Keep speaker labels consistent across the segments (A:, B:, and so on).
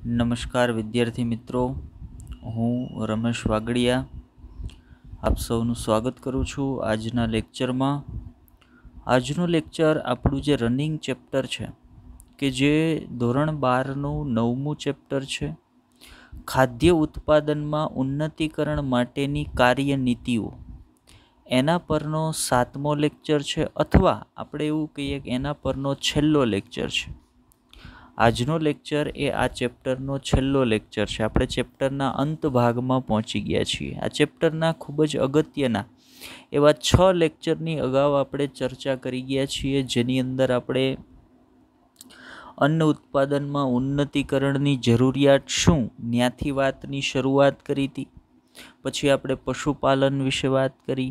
A: નમસ્કાર વિદ્યાર્થી મિત્રો, હું રમેશ વાગડિયા આપ સૌનું સ્વાગત કરું છું આજના લેક્ચરમાં. આજનું લેક્ચર આપણું જે રનિંગ ચેપ્ટર છે કે જે ધોરણ 12નું 9મું ચેપ્ટર છે, ખાદ્ય ઉત્પાદનમાં ઉન્નતીકરણ માટેની કાર્યનીતિઓ, એના પરનો 7મો લેક્ચર છે, અથવા આપણે એવું કહીએ કે એના પરનો છેલ્લો લેક્ચર છે. આજનો લેક્ચર એ આ ચેપ્ટરનો છેલ્લો લેક્ચર છે. આપણે ચેપ્ટરના અંત ભાગમાં પહોંચી ગયા છીએ. આ ચેપ્ટરના ખૂબ જ અગત્યના એવા 6 લેક્ચરની અગાઉ આપણે ચર્ચા કરી ગયા છીએ, જેની અંદર આપણે અન્ન ઉત્પાદનમાં ઉન્નતીકરણની જરૂરિયાત શું, ત્યાંથી વાતની શરૂઆત કરી હતી. પછી આપણે પશુપાલન વિશે વાત કરી,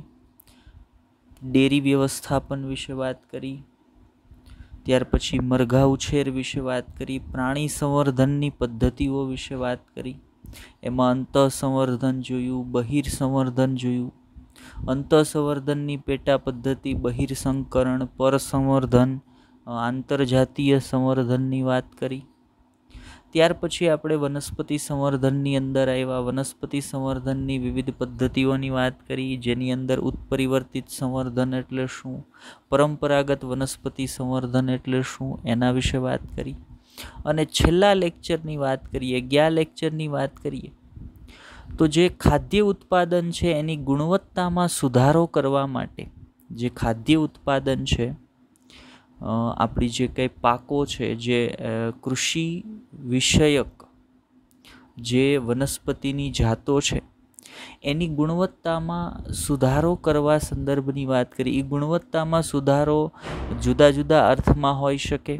A: ડેરી વ્યવસ્થાપન વિશે વાત કરી, ત્યાર પછી મરઘા ઉછેર વિશે વાત કરી, પ્રાણી સંવર્ધનની પદ્ધતિઓ વિશે વાત કરી. એમાં અંતઃસંવર્ધન જોયું, બહિર્સંવર્ધન જોયું, અંતઃસંવર્ધનની પેટા પદ્ધતિ બહિર્સંકરણ, પરસંવર્ધન, આંતરજાતીય સંવર્ધનની વાત કરી. ત્યાર પછી આપણે વનસ્પતિ સંવર્ધનની અંદર આવ્યા. વનસ્પતિ સંવર્ધનની વિવિધ પદ્ધતિઓની વાત કરી, જેની અંદર ઉત્પરિવર્તિત સંવર્ધન એટલે શું, પરંપરાગત વનસ્પતિ સંવર્ધન એટલે શું, એના વિશે વાત કરી. અને છેલ્લા લેક્ચરની વાત કરીએ, 11 લેક્ચરની વાત કરીએ, તો જે ખાદ્ય ઉત્પાદન છે એની ગુણવત્તામાં સુધારો કરવા માટે જે ખાદ્ય ઉત્પાદન છે, આપણી જે કંઈ પાકો છે, જે કૃષિ વિષયક જે વનસ્પતિની જાતો છે, એની ગુણવત્તામાં સુધારો કરવા સંદર્ભની વાત કરી. એ ગુણવત્તામાં સુધારો જુદા જુદા અર્થમાં હોઈ શકે.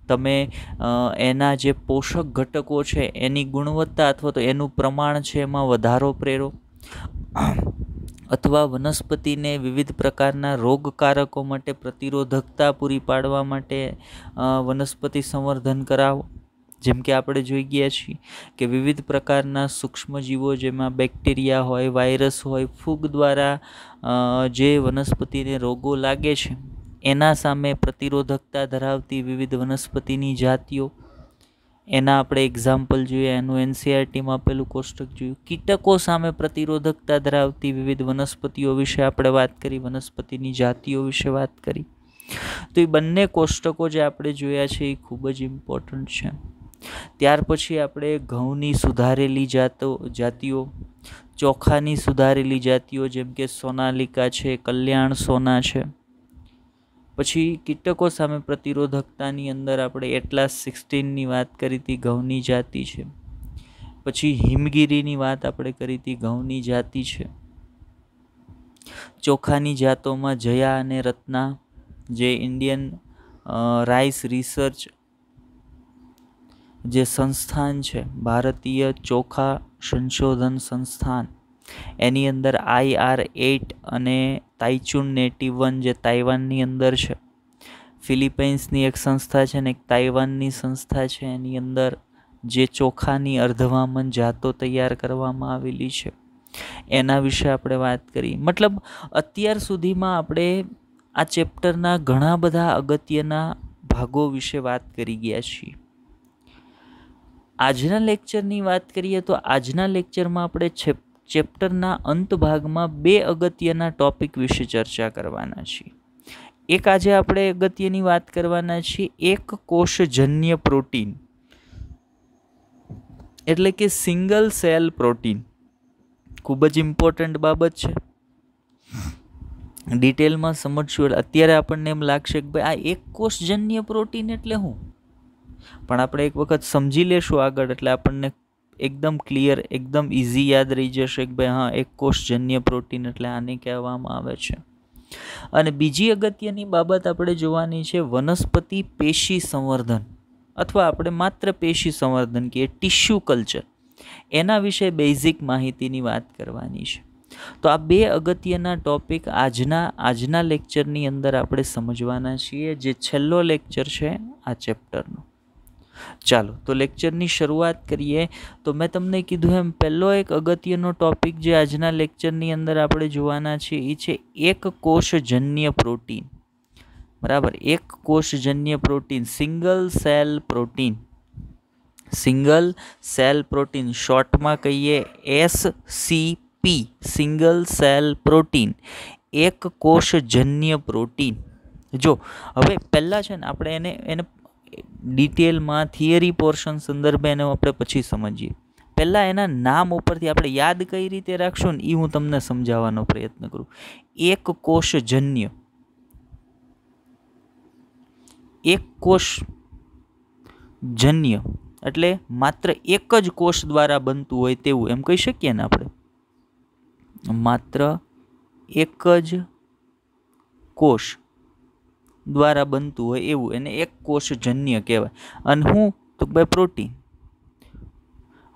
A: તમે એના જે પોષક ઘટકો છે એની ગુણવત્તા અથવા તો એનું પ્રમાણ છે એમાં વધારો પ્રેરો, અથવા વનસ્પતિને વિવિધ પ્રકારના રોગકારકો માટે પ્રતિરોધકતા પૂરી પાડવા માટે વનસ્પતિ સંવર્ધન કરાવો. જેમ કે આપણે જોઈ ગયા છીએ કે વિવિધ પ્રકારના સૂક્ષ્મજીવો, જેમાં બેક્ટેરિયા હોય, વાયરસ હોય, ફૂગ દ્વારા જે વનસ્પતિને રોગો લાગે છે એના સામે પ્રતિરોધકતા ધરાવતી વિવિધ વનસ્પતિની જાતિઓ, એના આપણે એક્ઝામ્પલ જોઈએ. એનું એનસીઆરટીમાં આપેલું કોષ્ટક જોયું. કીટકો સામે પ્રતિરોધકતા ધરાવતી વિવિધ વનસ્પતિઓ વિશે આપણે વાત કરી, વનસ્પતિની જાતિઓ વિશે વાત કરી. તો એ બંને કોષ્ટકો જે આપણે જોયા છે એ ખૂબ જ ઇમ્પોર્ટન્ટ છે. ત્યાર પછી આપણે ઘઉંની સુધારેલી જાતિઓ, ચોખાની સુધારેલી જાતિઓ જેમ કે સોનાલિકા છે, કલ્યાણ સોના છે. પછી કીટકો સામે પ્રતિરોધકતાની અંદર આપણે એટલાસ 16ની વાત કરી હતી, ઘઉંની જાતિ છે. પછી હિમગીરીની વાત આપણે કરી હતી, ઘઉંની જાતિ છે. ચોખાની જાતોમાં જયા અને રત્ના, જે ઇન્ડિયન રાઈસ રિસર્ચ જે સંસ્થાન છે, ભારતીય ચોખા સંશોધન સંસ્થાન, એની અંદર IR8 અને તાઇચુન નેટિવ 1 જે તાઇવાનની અંદર છે, ફિલિપાઇન્સની એક સંસ્થા છે ને એક તાઇવાનની સંસ્થા છે, એની અંદર જે ચોખાની અર્ધવામન જાતો તૈયાર કરવામાં આવેલી છે, એના વિશે આપણે વાત કરી. મતલબ અત્યાર સુધીમાં આપણે આ ચેપ્ટરના ઘણા બધા અગત્યના ભાગો વિશે વાત કરી ગયા છીએ. આજના લેક્ચરની વાત કરીએ તો આજના લેક્ચરમાં આપણે ચેપ્ટરના અંત ભાગમાં 2 અગત્યના ટોપિક વિશે ચર્ચા કરવાના છીએ. એક આજે આપણે અગત્યની વાત કરવાના છીએ એક કોષજન્ય પ્રોટીન, એટલે કે સિંગલ સેલ પ્રોટીન. ખૂબ જ ઇમ્પોર્ટન્ટ બાબત છે, ડિટેલમાં સમજશું. અત્યારે આપણને એમ લાગશે કે ભાઈ આ એક કોષજન્ય પ્રોટીન એટલે શું, પણ આપણે એક વખત સમજી લેશું આગળ એટલે આપણને એકદમ ક્લિયર, એકદમ ઇઝી યાદ રહી જશે કે ભાઈ હા, એક કોષજન્ય પ્રોટીન એટલે આને કહેવામાં આવે છે. અને બીજી અગત્યની બાબત આપણે જોવાની છે વનસ્પતિ પેશી સંવર્ધન, અથવા આપણે માત્ર પેશી સંવર્ધન કહીએ, ટિશ્યુ કલ્ચર. એના વિશે બેઝિક માહિતીની વાત કરવાની છે. તો આ 2 અગત્યના ટોપિક આજના લેક્ચરની અંદર આપણે સમજવાના છીએ, જે છેલ્લો લેક્ચર છે આ ચેપ્ટરનો. ચાલો તો લેક્ચરની શરૂઆત કરીએ. તો મેં તમને કીધું એમ પહેલો એક અગત્યનો ટોપિક જે આજના લેક્ચરની અંદર આપણે જોવાના છીએ એ છે એક કોષજન્ય પ્રોટીન. બરાબર, એક કોષજન્ય protein, single cell protein. Single cell protein, શોર્ટમાં કહીએ SCP, સિંગલ સેલ પ્રોટીન, એક કોષજન્ય પ્રોટીન. જો હવે પહેલાં છે ને આપણે એને ડિટેલમાં થિયરી પોર્શન સંદર્ભે એને આપણે પછી સમજીએ. પહેલાં એના નામ ઉપરથી આપણે યાદ કઈ રીતે રાખશું ને એ હું તમને સમજાવવાનો પ્રયત્ન કરું. એક કોષજન્ય, એક કોષજન્ય એટલે માત્ર એક જ કોષ દ્વારા બનતું હોય તેવું, એમ કહી શકીએ ને આપણે. માત્ર એક જ કોષ દ્વારા બનતું હોય એવું એને એક કોષજન્ય કહેવાય. અને હું તો ભાઈ પ્રોટીન.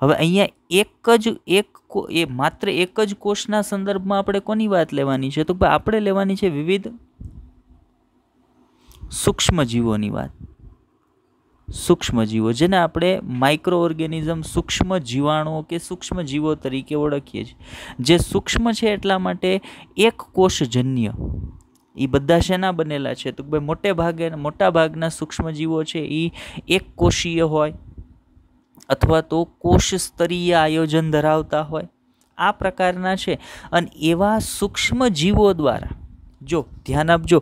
A: હવે અહીંયા માત્ર એક જ કોષના સંદર્ભમાં આપણે કોની વાત લેવાની છે? તો ભાઈ આપણે લેવાની છે વિવિધ સૂક્ષ્મજીવોની વાત. સૂક્ષ્મજીવો જેને આપણે માઇક્રો ઓર્ગેનિઝમ, સૂક્ષ્મ જીવાણુઓ કે સૂક્ષ્મજીવો તરીકે ઓળખીએ છીએ. જે સૂક્ષ્મ છે એટલા માટે એક કોષજન્ય. એ બધા શેના બનેલા છે? તો ભાઈ મોટા ભાગના સૂક્ષ્મજીવો છે એ એક કોષીય હોય અથવા તો કોષ સ્તરીય આયોજન ધરાવતા હોય, આ પ્રકારના છે. અને એવા સૂક્ષ્મજીવો દ્વારા, જો ધ્યાન આપજો,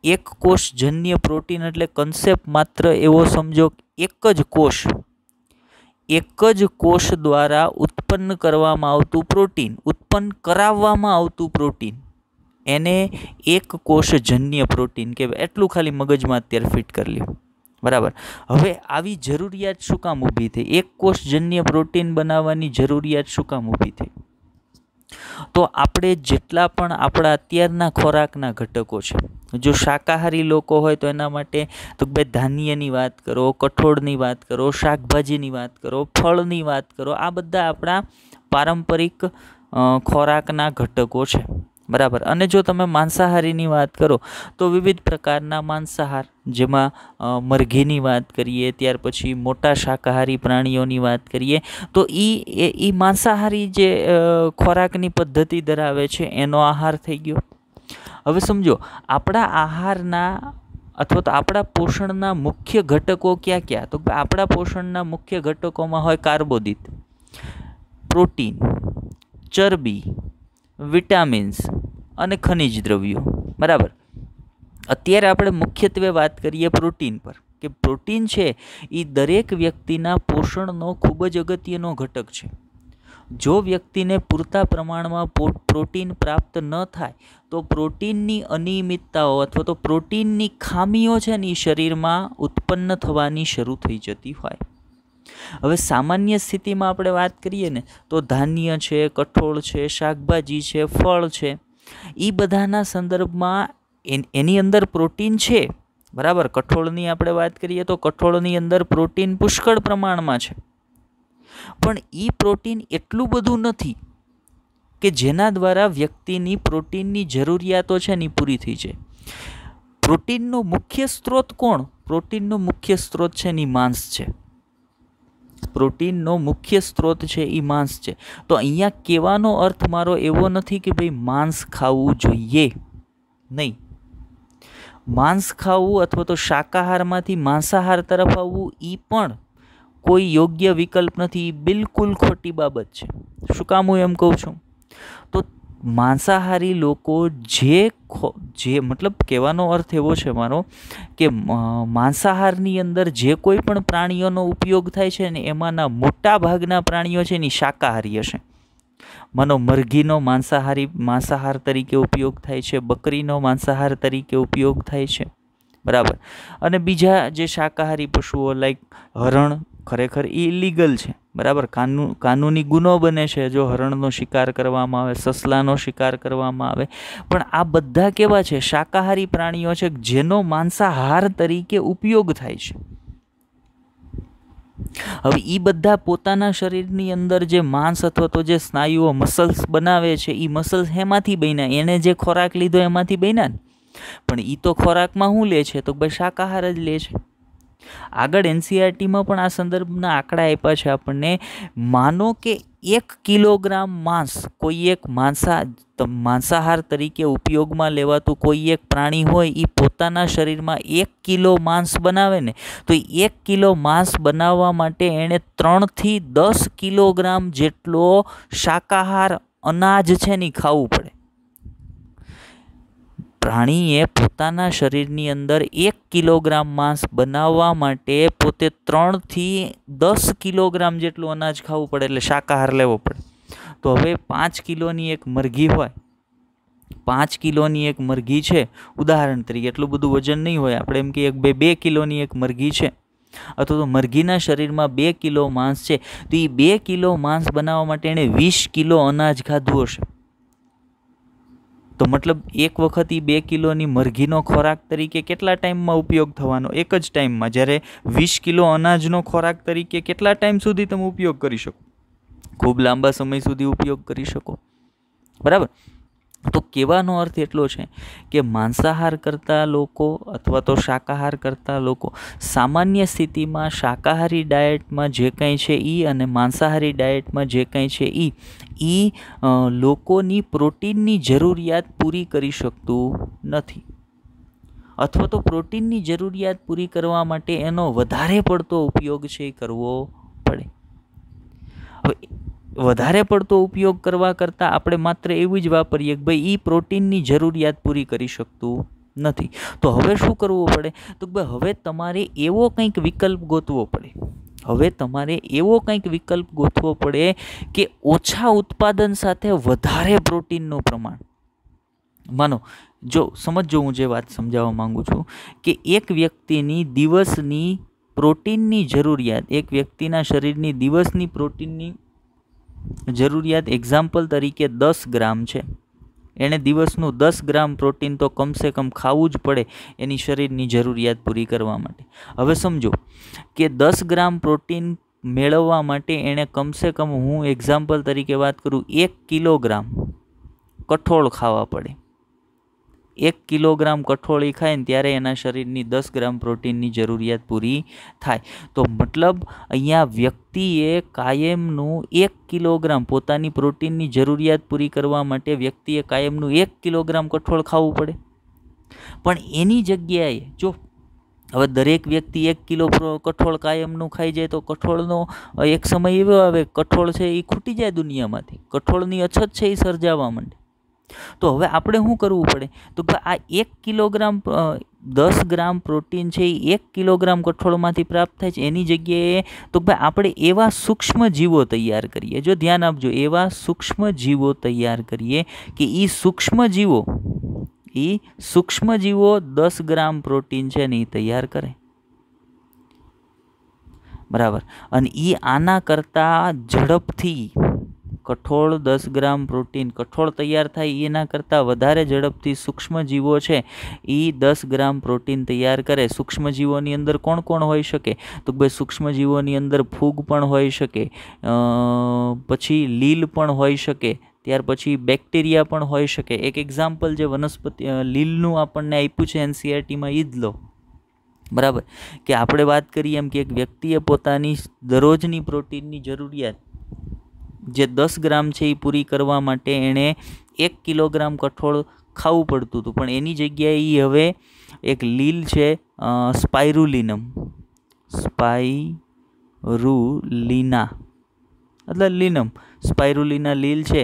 A: એક કોષજન્ય પ્રોટીન એટલે કન્સેપ્ટ માત્ર એવો સમજો, એક જ કોષ દ્વારા ઉત્પન્ન કરવામાં આવતું પ્રોટીન, ઉત્પન્ન કરાવવામાં આવતું પ્રોટીન, એને એક કોષજન્ય પ્રોટીન કહેવાય. એટલું ખાલી મગજમાં અત્યારે ફિટ કરી લ્યો. બરાબર. હવે આવી જરૂરિયાત શું કામ ઊભી થઈ? એક કોષજન્ય પ્રોટીન બનાવવાની જરૂરિયાત શું કામ ઊભી થઈ? તો આપણે જેટલા પણ આપણા અત્યારના ખોરાકના ઘટકો છે, જો શાકાહારી લોકો હોય તો એના માટે તો ભાઈ ધાન્યની વાત કરો, કઠોળની વાત કરો, શાકભાજીની વાત કરો, ફળની વાત કરો, આ બધા આપણા પારંપરિક ખોરાકના ઘટકો છે. બરાબર. અને જો તમે માંસાહારીની વાત કરો તો વિવિધ પ્રકારના માંસાહાર, જેમાં મરઘીની વાત કરીએ, ત્યાર પછી મોટા શાકાહારી પ્રાણીઓની વાત કરીએ, તો એ માંસાહારી જે ખોરાકની પદ્ધતિ ધરાવે છે એનો આહાર થઈ ગયો. હવે સમજો, આપણા આહારના અથવા તો આપણા પોષણના મુખ્ય ઘટકો ક્યાં ક્યાં? તો આપણા પોષણના મુખ્ય ઘટકોમાં હોય કાર્બોદિત, પ્રોટીન, ચરબી, વિટામિન્સ અને ખનિજ દ્રવ્યો. બરાબર. અત્યારે આપણે મુખ્યત્વે વાત કરીએ પ્રોટીન પર, કે પ્રોટીન છે એ દરેક વ્યક્તિના પોષણનો ખૂબ જ અગત્યનો ઘટક છે. જો વ્યક્તિને પૂરતા પ્રમાણમાં પ્રોટીન પ્રાપ્ત ન થાય તો પ્રોટીનની અનિયમિતતાઓ અથવા તો પ્રોટીનની ખામીઓ છે ને એ શરીરમાં ઉત્પન્ન થવાની શરૂ થઈ જતી હોય. હવે સામાન્ય સ્થિતિમાં આપણે વાત કરીએ ને તો ધાન્ય છે, કઠોળ છે, શાકભાજી છે, ફળ છે, એ બધાના સંદર્ભમાં એની અંદર પ્રોટીન છે. બરાબર. કઠોળની આપણે વાત કરીએ તો કઠોળની અંદર પ્રોટીન પુષ્કળ પ્રમાણમાં છે, પણ એ પ્રોટીન એટલું બધું નથી કે જેના દ્વારા વ્યક્તિની પ્રોટીનની જરૂરિયાતો છે ને પૂરી થઈ જાય. પ્રોટીનનો મુખ્ય સ્ત્રોત કોણ? પ્રોટીનનો મુખ્ય સ્ત્રોત છે ને માંસ છે. પ્રોટીનનો મુખ્ય સ્ત્રોત છે એ માંસ છે. તો અહીંયા કહેવાનો અર્થ મારો એવો નથી કે ભાઈ માંસ ખાવું જોઈએ, નહીં. માંસ ખાવું અથવા તો શાકાહારમાંથી માંસાહાર તરફ આવવું એ પણ કોઈ યોગ્ય વિકલ્પ નથી. બિલકુલ ખોટી બાબત છે. શું કામ હું એમ કહું છું? તો માંસાહારી લોકો જે મતલબ કહેવાનો અર્થ એવો છે મારો કે માંસાહારની અંદર જે કોઈ પણ પ્રાણીઓનો ઉપયોગ થાય છે ને એમાંના મોટા ભાગના પ્રાણીઓ છે ને શાકાહારી હશે. માનો મરઘીનો માંસાહાર તરીકે ઉપયોગ થાય છે, બકરીનો માંસાહાર તરીકે ઉપયોગ થાય છે. બરાબર. અને બીજા જે શાકાહારી પશુઓ લાઈક હરણ, ખરેખર એ ઇલીગલ છે. બરાબર. કાનૂની ગુનો બને છે જો હરણનો શિકાર કરવામાં આવે, સસલાનો શિકાર કરવામાં આવે. પણ આ બધા કેવા છે? શાકાહારી પ્રાણીઓ છે જેનો માંસાહાર તરીકે ઉપયોગ થાય છે. હવે એ બધા પોતાના શરીરની અંદર જે માંસ અથવા તો જે સ્નાયુઓ, મસલ્સ બનાવે છે, એ મસલ્સ એમાંથી બન્યા, એને જે ખોરાક લીધો એમાંથી બન્યા ને. પણ એ તો ખોરાકમાં શું લે છે? તો ભાઈ શાકાહાર જ લે છે. આગળ એનસીઈઆરટીમાં પણ આ સંદર્ભના આંકડા આપ્યા છે આપણને. માનો કે 1 કિલોગ્રામ માંસ કોઈ એક માંસાહાર તરીકે ઉપયોગમાં લેવાતું કોઈ એક પ્રાણી હોય, એ પોતાના શરીરમાં 1 કિલો માંસ બનાવે ને, તો 1 કિલો માંસ બનાવવા માટે એણે 3 થી 10 કિલોગ્રામ જેટલો શાકાહાર અનાજ છે ને ખાવું પડે. પ્રાણીએ પોતાના શરીરની અંદર 1 કિલોગ્રામ માંસ બનાવવા માટે પોતે 3 થી 10 કિલોગ્રામ જેટલું અનાજ ખાવું પડે, એટલે શાકાહાર લેવો પડે. તો હવે 5 કિલોની એક મરઘી હોય, 5 કિલોની એક મરઘી છે ઉદાહરણ તરીકે, એટલું બધું વજન નહીં હોય, આપણે એમ કે 2 કિલોની એક મરઘી છે, અથવા તો મરઘીના શરીરમાં 2 કિલો માંસ છે, તો એ 2 કિલો માંસ બનાવવા માટે એણે 20 કિલો અનાજ ખાધું હશે. તો મતલબ એક વખત એ 2 કિલોની મરઘીનો ખોરાક તરીકે કેટલા ટાઈમમાં ઉપયોગ થવાનો? એક જ ટાઈમમાં. જ્યારે 20 કિલો અનાજનો ખોરાક તરીકે કેટલા ટાઈમ સુધી તમે ઉપયોગ કરી શકો? ખૂબ લાંબા સમય સુધી ઉપયોગ કરી શકો. બરાબર. તો કહેવાનો અર્થ એટલો છે કે માંસાહાર કરતા લોકો અથવા તો શાકાહાર કરતા લોકો સામાન્ય સ્થિતિમાં શાકાહારી ડાયટમાં જે કંઈ છે એ અને માંસાહારી ડાયટમાં જે કંઈ છે એ લોકોની પ્રોટીનની જરૂરિયાત પૂરી કરી શકતું નથી, અથવા તો પ્રોટીનની જરૂરિયાત પૂરી કરવા માટે એનો વધારે પડતો ઉપયોગ છે એ કરવો પડે. હવે વધારે પડતો ઉપયોગ કરવા કરતાં આપણે માત્ર એવું જ વાપરીએ કે ભાઈ એ પ્રોટીનની જરૂરિયાત પૂરી કરી શકતું નથી, તો હવે શું કરવું પડે? તો ભાઈ હવે તમારે એવો કંઈક વિકલ્પ ગોતવો પડે. હવે તમારે એવો કંઈક વિકલ્પ ગોતવો પડે કે ઓછા ઉત્પાદન સાથે વધારે પ્રોટીનનું પ્રમાણ. માનો સમજો હું જે વાત સમજાવવા માંગુ છું કે એક વ્યક્તિની દિવસની પ્રોટીનની જરૂરિયાત, એક વ્યક્તિના શરીરની દિવસની પ્રોટીનની જરૂરિયાત એક્ઝામ્પલ તરીકે 10 ગ્રામ છે. એણે દિવસનું 10 ગ્રામ પ્રોટીન તો કમસે કમ ખાવું જ પડે એની શરીરની જરૂરિયાત પૂરી કરવા માટે. હવે સમજો કે 10 ગ્રામ પ્રોટીન મેળવવા માટે એણે કમસે કમ, હું એક્ઝામ્પલ તરીકે વાત કરું, 1 કિલોગ્રામ કઠોળ ખાવા પડે. 1 કિલોગ્રામ કઠોળ ખાય ને ત્યારે એના શરીરની 10 ગ્રામ પ્રોટીનની જરૂરિયાત પૂરી થાય. તો મતલબ અહીંયા વ્યક્તિએ કાયમનું 1 કિલોગ્રામ પોતાની પ્રોટીનની જરૂરિયાત પૂરી કરવા માટે વ્યક્તિએ કાયમનું 1 કિલોગ્રામ કઠોળ ખાવું પડે. પણ એની જગ્યાએ જો હવે દરેક વ્યક્તિ 1 કિલો કઠોળ કાયમનું ખાઈ જાય તો કઠોળનો એક સમય એવો આવે, કઠોળ છે એ ખૂટી જાય દુનિયામાંથી, કઠોળની અછત છે એ સર્જાવા માંડે. તો હવે આપણે શું કરવું પડે? તો આ 1 કિલોગ્રામ 10 ગ્રામ પ્રોટીન છે એ 1 કિલોગ્રામ કઠોળમાંથી પ્રાપ્ત થાય છે. એની જગ્યાએ તો ભાઈ આપણે એવા સૂક્ષ્મ જીવો તૈયાર કરીએ. જો ધ્યાન આપજો, એવા સૂક્ષ્મ જીવો તૈયાર કરીએ કે એ સૂક્ષ્મ જીવો 10 ગ્રામ પ્રોટીન છે ને એ તૈયાર કરે. બરાબર. અને એ આના કરતાં ઝડપથી કઠોળ 10 ગ્રામ પ્રોટીન કઠોળ તૈયાર થાય એના કરતાં વધારે ઝડપથી સૂક્ષ્મજીવો છે એ 10 ગ્રામ પ્રોટીન તૈયાર કરે. સૂક્ષ્મજીવોની અંદર કોણ કોણ હોઈ શકે? તો ભાઈ સૂક્ષ્મજીવોની અંદર ફૂગ પણ હોઈ શકે, પછી લીલ પણ હોઈ શકે, ત્યાર પછી બેક્ટેરિયા પણ હોઈ શકે. એક એક્ઝામ્પલ જે વનસ્પતિ લીલનું આપણને આપ્યું છે એનસીઈઆરટીમાં એ જ લો. બરાબર. કે આપણે વાત કરીએ એમ કે એક વ્યક્તિએ પોતાની દરરોજની પ્રોટીનની જરૂરિયાત જે 10 ગ્રામ છે એ પૂરી કરવા માટે એણે 1 કિલોગ્રામ કઠોળ ખાવું પડતું હતું, પણ એની જગ્યાએ એ હવે એક લીલ છે સ્પાઇરુલિના એટલે સ્પાઇરુલિના લીલ છે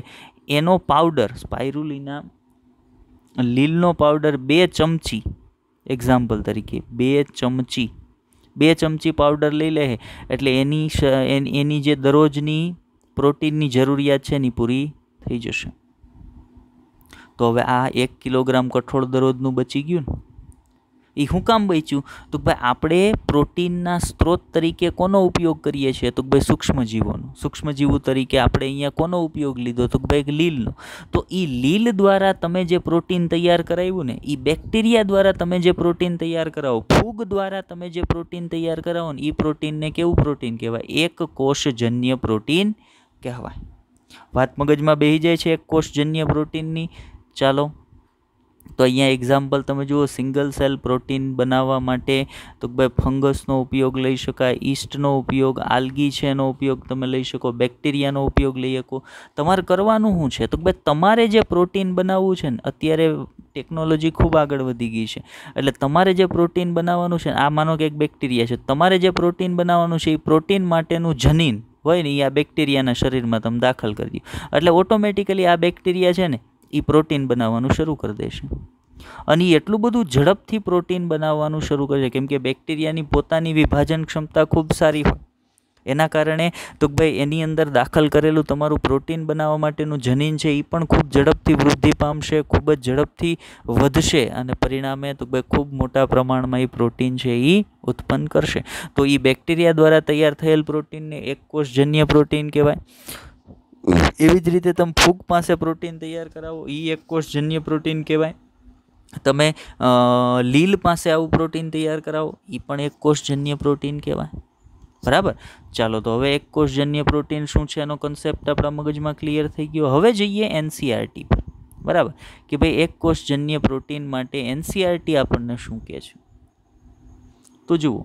A: એનો પાવડર, સ્પાઇરુલિના લીલનો પાવડર 2 ચમચી એક્ઝામ્પલ તરીકે 2 ચમચી પાવડર લઈ લે એટલે એની જે દરરોજની પ્રોટીનની જરૂરિયાત છે એની પૂરી થઈ જશે. તો હવે આ 1 કિલોગ્રામ કઠોળ દરરોજનું બચી ગયું ને. એ શું કામ બચ્યું? તો ભાઈ આપણે પ્રોટીનના સ્ત્રોત તરીકે કોનો ઉપયોગ કરીએ છીએ? તો ભાઈ સૂક્ષ્મજીવોનો. સૂક્ષ્મજીવો તરીકે આપણે અહીંયા કોનો ઉપયોગ લીધો? તો ભાઈ લીલનો. તો એ લીલ દ્વારા તમે જે પ્રોટીન તૈયાર કરાવ્યું ને, એ બેક્ટેરિયા દ્વારા તમે જે પ્રોટીન તૈયાર કરાવો, ફૂગ દ્વારા તમે જે પ્રોટીન તૈયાર કરાવો ને, એ પ્રોટીનને કેવું પ્રોટીન કહેવાય? એક કોષજન્ય પ્રોટીન કહેવાય. વાત મગજમાં બેસી જાય છે એક કોષજન્ય પ્રોટીનની? ચાલો તો અહીંયા એક્ઝામ્પલ તમે જુઓ, સિંગલ સેલ પ્રોટીન બનાવવા માટે તો ભાઈ ફંગસનો ઉપયોગ લઈ શકાય, ઈસ્ટનો ઉપયોગ, આલ્ગી છે એનો ઉપયોગ તમે લઈ શકો, બેક્ટેરિયાનો ઉપયોગ લઈ શકો. તમારે કરવાનું શું છે તો ભાઈ તમારે જે પ્રોટીન બનાવવું છે ને, અત્યારે ટેકનોલોજી ખૂબ આગળ વધી ગઈ છે, એટલે તમારે જે પ્રોટીન બનાવવાનું છે, આ માનો કે એક બેક્ટેરિયા છે, તમારે જે પ્રોટીન બનાવવાનું છે એ પ્રોટીન માટેનું જનીન હોય ને એ આ બેક્ટેરિયાના શરીરમાં તમે દાખલ કરી દો, એટલે ઓટોમેટિકલી આ બેક્ટેરિયા છે ને એ પ્રોટીન બનાવવાનું શરૂ કરી દેશે. અને એટલું બધું ઝડપથી પ્રોટીન બનાવવાનું શરૂ કરશે કેમ કે બેક્ટેરિયાની પોતાની વિભાજન ક્ષમતા ખૂબ સારી હોય. એના કારણે તો ભાઈ એની અંદર દાખલ કરેલું તમારું પ્રોટીન બનાવવા માટેનું જનીન છે એ પણ ખૂબ ઝડપથી વૃદ્ધિ પામશે, ખૂબ જ ઝડપથી વધશે, અને પરિણામે તો ભાઈ ખૂબ મોટા પ્રમાણમાં એ પ્રોટીન છે એ ઉત્પન્ન કરશે. તો એ બેક્ટેરિયા દ્વારા તૈયાર થયેલ પ્રોટીનને એક કોષજન્ય પ્રોટીન કહેવાય. એવી જ રીતે તમે ફૂગ પાસે પ્રોટીન તૈયાર કરાવો એ એક કોષજન્ય પ્રોટીન કહેવાય. તમે લીલ પાસે આવું પ્રોટીન તૈયાર કરાવો એ પણ એક કોષજન્ય પ્રોટીન કહેવાય. બરાબર. ચાલો તો હવે એક કોષજન્ય પ્રોટીન શું છે એનો કન્સેપ્ટ આપણા મગજમાં ક્લિયર થઈ ગયો. હવે જઈએ એનસીઆરટી પર. બરાબર, કે ભાઈ એક કોષજન્ય પ્રોટીન માટે એનસીઆરટી આપણને શું કહે છે. તો જુઓ,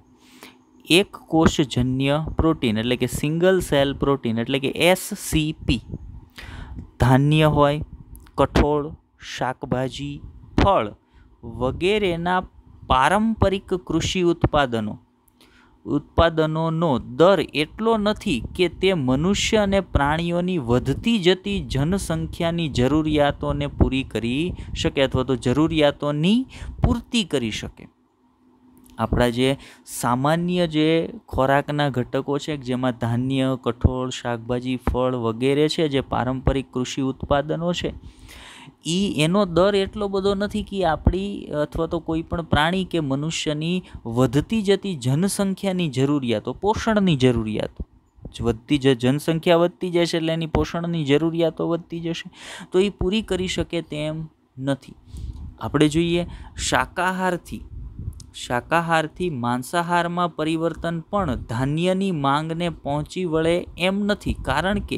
A: એક કોષજન્ય પ્રોટીન એટલે કે સિંગલ સેલ પ્રોટીન એટલે કે SCP ધાન્ય હોય, કઠોળ, શાકભાજી, ફળ વગેરેના પારંપરિક કૃષિ ઉત્પાદનોનો દર એટલો નથી કે તે મનુષ્ય અને પ્રાણીઓની વધતી જતી જનસંખ્યાની જરૂરિયાતોને પૂરી કરી શકે અથવા તો જરૂરિયાતોની પૂર્તિ કરી શકે. આપણા જે સામાન્ય જે ખોરાકના ઘટકો છે જેમાં ધાન્ય, કઠોળ, શાકભાજી, ફળ વગેરે છે, જે પારંપરિક કૃષિ ઉત્પાદનો છે, એનો દર એટલો બધો નથી કે આપણી અથવા તો કોઈ પણ પ્રાણી કે મનુષ્યની વધતી જતી જનસંખ્યાની જરૂરિયાતો, પોષણની જરૂરિયાતો જનસંખ્યા વધતી જશે એટલે એની પોષણની જરૂરિયાતો વધતી જશે, તો એ પૂરી કરી શકે તેમ નથી. આપણે જોઈએ શાકાહારથી માંસાહારમાં પરિવર્તન પણ ધાન્યની માંગને પહોંચી વળે એમ નથી, કારણ કે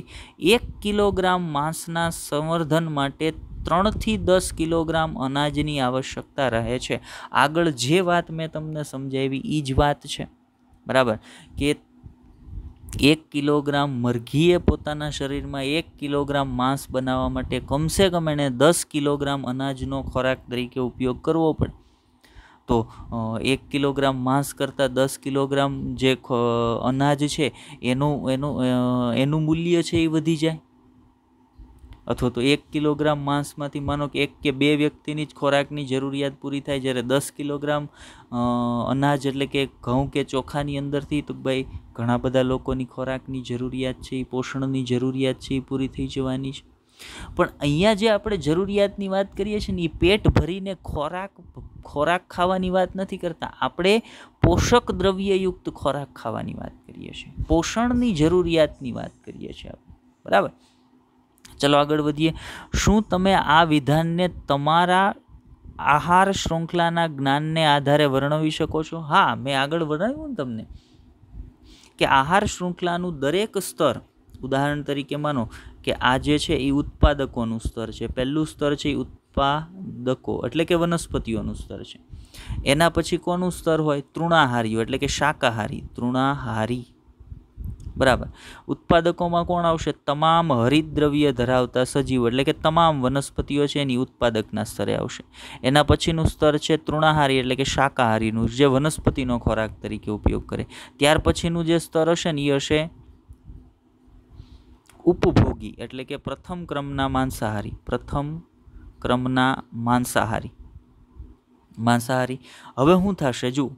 A: 1 કિલોગ્રામ માંસના સંવર્ધન માટે 3 થી 10 કિલોગ્રામ અનાજની આવશ્યકતા રહે છે. આગળ જે વાત મેં તમને સમજાવી એ જ વાત છે. બરાબર, કે 1 કિલોગ્રામ મરઘીએ પોતાના શરીરમાં 1 કિલોગ્રામ માંસ બનાવવા માટે કમસે કમ એને 10 કિલોગ્રામ અનાજનો ખોરાક તરીકે ઉપયોગ કરવો પડે. તો 1 કિલોગ્રામ માંસ કરતાં 10 કિલોગ્રામ જે અનાજ છે એનું મૂલ્ય છે એ વધી જાય. અથવા તો 1 કિલોગ્રામ માંસમાંથી માનો કે 1 કે 2 વ્યક્તિની જ ખોરાકની જરૂરિયાત પૂરી થાય, જ્યારે 10 કિલોગ્રામ અનાજ એટલે કે ઘઉં કે ચોખાની અંદરથી તો ભાઈ ઘણા બધા લોકોની ખોરાકની જરૂરિયાત છે, પોષણની જરૂરિયાત છે એ પૂરી થઈ જવાની છે. પણ અહીંયા જે આપણે જરૂરિયાતની વાત કરીએ છીએ ને એ પેટ ભરીને ખોરાક ખાવાની વાત નથી કરતા, આપણે પોષક દ્રવ્યયુક્ત ખોરાક ખાવાની વાત કરીએ છીએ, પોષણની જરૂરિયાતની વાત કરીએ છીએ આપણે. બરાબર, ચલો આગળ વધીએ. શું તમે આ વિધાનને તમારા આહાર શૃંખલાના જ્ઞાનને આધારે વર્ણવી શકો છો? હા, મેં આગળ વર્ણવ્યું ને તમને કે આહાર શૃંખલાનું દરેક સ્તર, ઉદાહરણ તરીકે માનો કે આ જે છે એ ઉત્પાદકોનું સ્તર છે. પહેલું સ્તર છે એ ઉત્પાદકો એટલે કે વનસ્પતિઓનું સ્તર છે. એના પછી કોનું સ્તર હોય? તૃણાહારીઓ એટલે કે શાકાહારી, તૃણાહારી. બરાબર. ઉત્પાદકોમાં કોણ આવશે? તમામ હરિતદ્રવ્ય ધરાવતા સજીવો એટલે કે તમામ વનસ્પતિઓ છે એની ઉત્પાદકના સ્તરે આવશે. એના પછીનું સ્તર છે તૃણાહારી એટલે કે શાકાહારીનું, જે વનસ્પતિનો ખોરાક તરીકે ઉપયોગ કરે. ત્યાર પછીનું જે સ્તર હશે ને એ હશે ઉપભોગી એટલે કે પ્રથમ ક્રમના માંસાહારી. હવે શું થશે? જો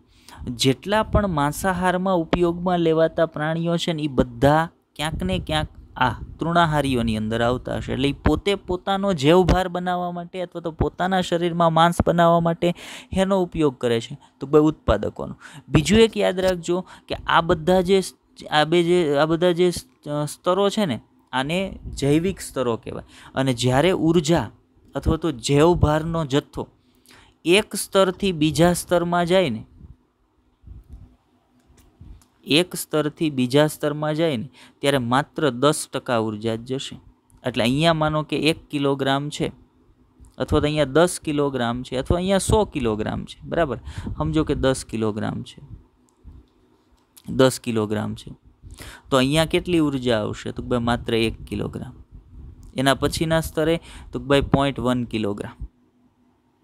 A: જેટલા પણ માંસાહારમાં ઉપયોગમાં લેવાતા પ્રાણીઓ છે ને એ બધા ક્યાંક ને ક્યાંક આ તૃણાહારીઓની અંદર આવતા હશે. એટલે એ પોતે પોતાનો જેવભાર બનાવવા માટે અથવા તો પોતાના શરીરમાં માંસ બનાવવા માટે એનો ઉપયોગ કરે છે, તો ભાઈ ઉત્પાદકોનો. બીજું એક યાદ રાખજો કે આ બધા જે સ્તરો છે ને આને જૈવિક સ્તરો કહેવાય. અને જ્યારે ઉર્જા અથવા તો જૈવભારનો જથ્થો એક સ્તરથી બીજા સ્તરમાં જાય ને ત્યારે માત્ર 10% ઉર્જા જ જશે. એટલે અહીંયા માનો કે 1 કિલોગ્રામ છે અથવા તો અહીંયા 10 કિલોગ્રામ છે અથવા અહીંયા 100 કિલોગ્રામ છે, બરાબર. સમજો કે 10 કિલોગ્રામ છે, 10 કિલોગ્રામ છે, તો અહીંયા કેટલી ઉર્જા આવશે? તો ભાઈ માત્ર 1 કિલોગ્રામ. એના પછીના સ્તરે તો ભાઈ 0.1 કિલોગ્રામ,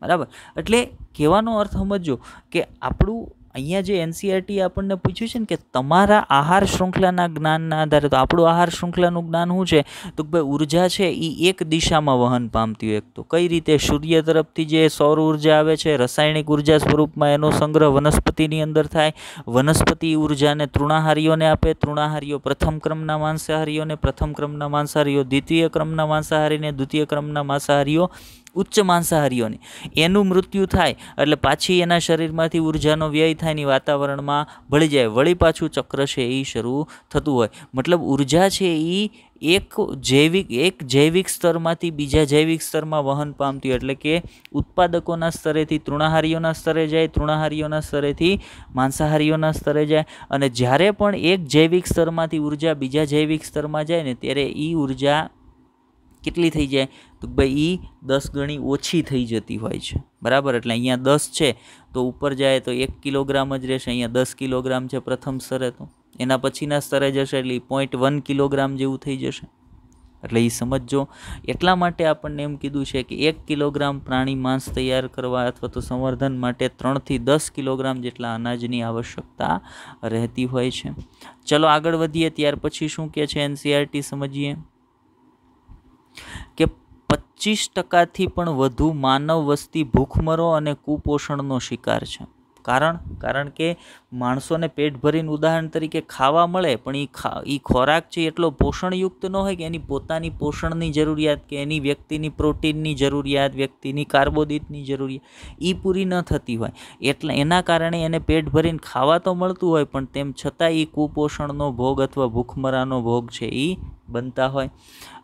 A: બરાબર. એટલે કહેવાનો અર્થ સમજો કે આપણું અહીંયા જે એનસીઈઆરટી આપણને પૂછ્યું છે ને કે તમારા આહાર શૃંખલાના જ્ઞાનના આધારે, તો આપણું આહાર શૃંખલાનું જ્ઞાન શું છે? તો ભાઈ ઉર્જા છે એ એક દિશામાં વહન પામતી હોય. તો કઈ રીતે? સૂર્ય તરફથી જે સૌર ઉર્જા આવે છે રાસાયણિક ઉર્જા સ્વરૂપમાં, એનો સંગ્રહ વનસ્પતિની અંદર થાય. વનસ્પતિ ઉર્જાને તૃણાહારીઓને આપે, તૃણાહારીઓ પ્રથમ ક્રમના માંસાહારીઓને, પ્રથમ ક્રમના માંસાહારીઓ દ્વિતીય ક્રમના માંસાહારીને, દ્વિતીય ક્રમના માંસાહારીઓ ઉચ્ચ માંસાહારીઓને. એનું મૃત્યુ થાય એટલે પાછી એના શરીરમાંથી ઉર્જાનો વ્યય થાય ને વાતાવરણમાં ભળી જાય, વળી પાછું ચક્ર છે એ શરૂ થતું હોય. મતલબ ઉર્જા છે એ એક જૈવિક સ્તરમાંથી બીજા જૈવિક સ્તરમાં વહન પામતી હોય. એટલે કે ઉત્પાદકોના સ્તરેથી તૃણાહારીઓના સ્તરે જાય, તૃણાહારીઓના સ્તરેથી માંસાહારીઓના સ્તરે જાય. અને જ્યારે પણ એક જૈવિક સ્તરમાંથી ઉર્જા બીજા જૈવિક સ્તરમાં જાય ને ત્યારે એ ઉર્જા કેટલી થઈ જાય? તો ભાઈ એ 10 ગણી ઓછી થઈ જતી હોય છે, બરાબર. એટલે અહીંયા 10 છે તો ઉપર જાય તો 1 કિલોગ્રામ જ રહેશે. અહીંયા 10 કિલોગ્રામ છે પ્રથમ સ્તરે, તો એના પછીના સ્તરે જશે એટલે 0.1 કિલોગ્રામ જેવું થઈ જશે. એટલે એ સમજો. એટલા માટે આપણને એમ કીધું છે કે 1 કિલોગ્રામ પ્રાણી માંસ તૈયાર કરવા અથવા તો સંવર્ધન માટે 3 થી 10 કિલોગ્રામ જેટલા અનાજની આવશ્યકતા રહેતી હોય છે. ચલો આગળ વધીએ. ત્યાર પછી શું કહે છે એનસીઈઆરટી સમજીએ કે 25% પણ વધુ માનવ વસ્તી ભૂખમરો અને કુપોષણનો શિકાર છે. કારણ કે માણસોને પેટ ભરીને ઉદાહરણ તરીકે ખાવા મળે, પણ એ ખોરાક છે એટલો પોષણયુક્ત ન હોય કે એની પોતાની પોષણની જરૂરિયાત કે એની વ્યક્તિની પ્રોટીનની જરૂરિયાત, વ્યક્તિની કાર્બોદિતની જરૂરિયાત એ પૂરી ન થતી હોય. એટલે એના કારણે એને પેટ ભરીને ખાવા તો મળતું હોય પણ તેમ છતાં એ કુપોષણનો ભોગ અથવા ભૂખમરાનો ભોગ છે એ બનતા હોય.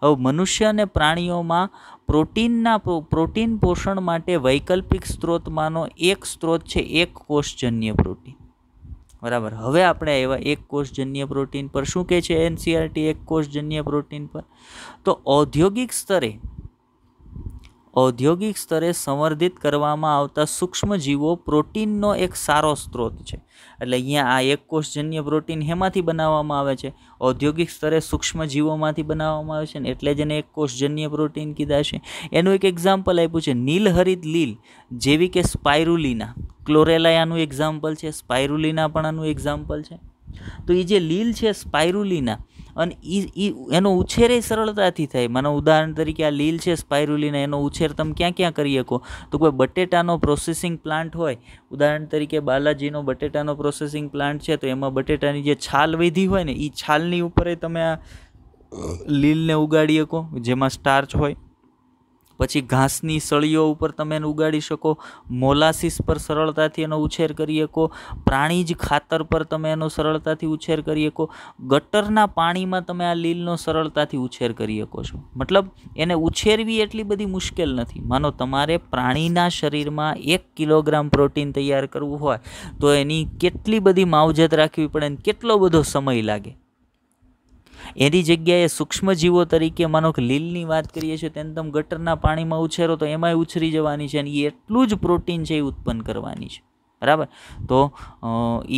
A: હવે મનુષ્ય અને પ્રાણીઓમાં પ્રોટીન પોષણ માટે વૈકલ્પિક સ્ત્રોતમાંનો એક સ્ત્રોત છે એક કોષજન્ય પ્રોટીન, બરાબર. હવે આપણે એવા એક કોષજન્ય પ્રોટીન પર શું કહે છે એનસીઈઆરટી એક કોષજન્ય પ્રોટીન પર? તો ઔદ્યોગિક સ્તરે સંવર્ધિત કરવામાં આવતા સૂક્ષ્મજીવો પ્રોટીનનો એક સારો સ્ત્રોત છે. એટલે અહીંયા આ એક કોષજન્ય પ્રોટીન હેમાંથી બનાવવામાં આવે છે? ઔદ્યોગિક સ્તરે સૂક્ષ્મજીવોમાંથી બનાવવામાં આવે છે ને, એટલે જ એને એક કોષજન્ય પ્રોટીન કીધા છે. એનું એક એક્ઝામ્પલ આપ્યું છે નીલહરિત લીલ, જેવી કે સ્પાઇરુલિના. ક્લોરેલા આનું એક્ઝામ્પલ છે, સ્પાઇરુલિના પણ આનું એક્ઝામ્પલ છે. તો એ જે લીલ છે સ્પાઇરુલિના, અને એનો ઉછેર સરળતાથી થાય. માનો ઉદાહરણ તરીકે આ લીલ છે સ્પાઇરુલિના, એનો ઉછેર તમે ક્યાં ક્યાં કરી શકો? તો કોઈ બટેટાનો પ્રોસેસિંગ પ્લાન્ટ હોય, ઉદાહરણ તરીકે બાલાજીનો બટેટાનો પ્રોસેસિંગ પ્લાન્ટ છે, તો એમાં બટેટાની જે છાલ વધી હોય ને એ છાલની ઉપર તમે આ લીલને ઉગાડી શકો, જેમાં સ્ટાર્ચ હોય. પછી ઘાસની સળીઓ ઉપર તમે એને ઉગાડી શકો, મોલાસીસ પર સરળતાથી એનો ઉછેર કરી શકો, પ્રાણીજ ખાતર પર તમે એનો સરળતાથી ઉછેર કરી શકો, ગટરના પાણીમાં તમે આ લીલનો સરળતાથી ઉછેર કરી શકો છો. મતલબ એને ઉછેરવી એટલી બધી મુશ્કેલ નથી. માનો તમારે પ્રાણીના શરીરમાં 1 કિલોગ્રામ પ્રોટીન તૈયાર કરવું હોય તો એની કેટલી બધી માવજત રાખવી પડે ને કેટલો બધો સમય લાગે. એની જગ્યાએ સૂક્ષ્મજીવો તરીકે માનો કે લીલની વાત કરીએ છીએ તેને તમે ગટરના પાણીમાં ઉછેરો તો એમાંય ઉછરી જવાની છે અને એ એટલું જ પ્રોટીન છે એ ઉત્પન્ન કરવાની છે, બરાબર. તો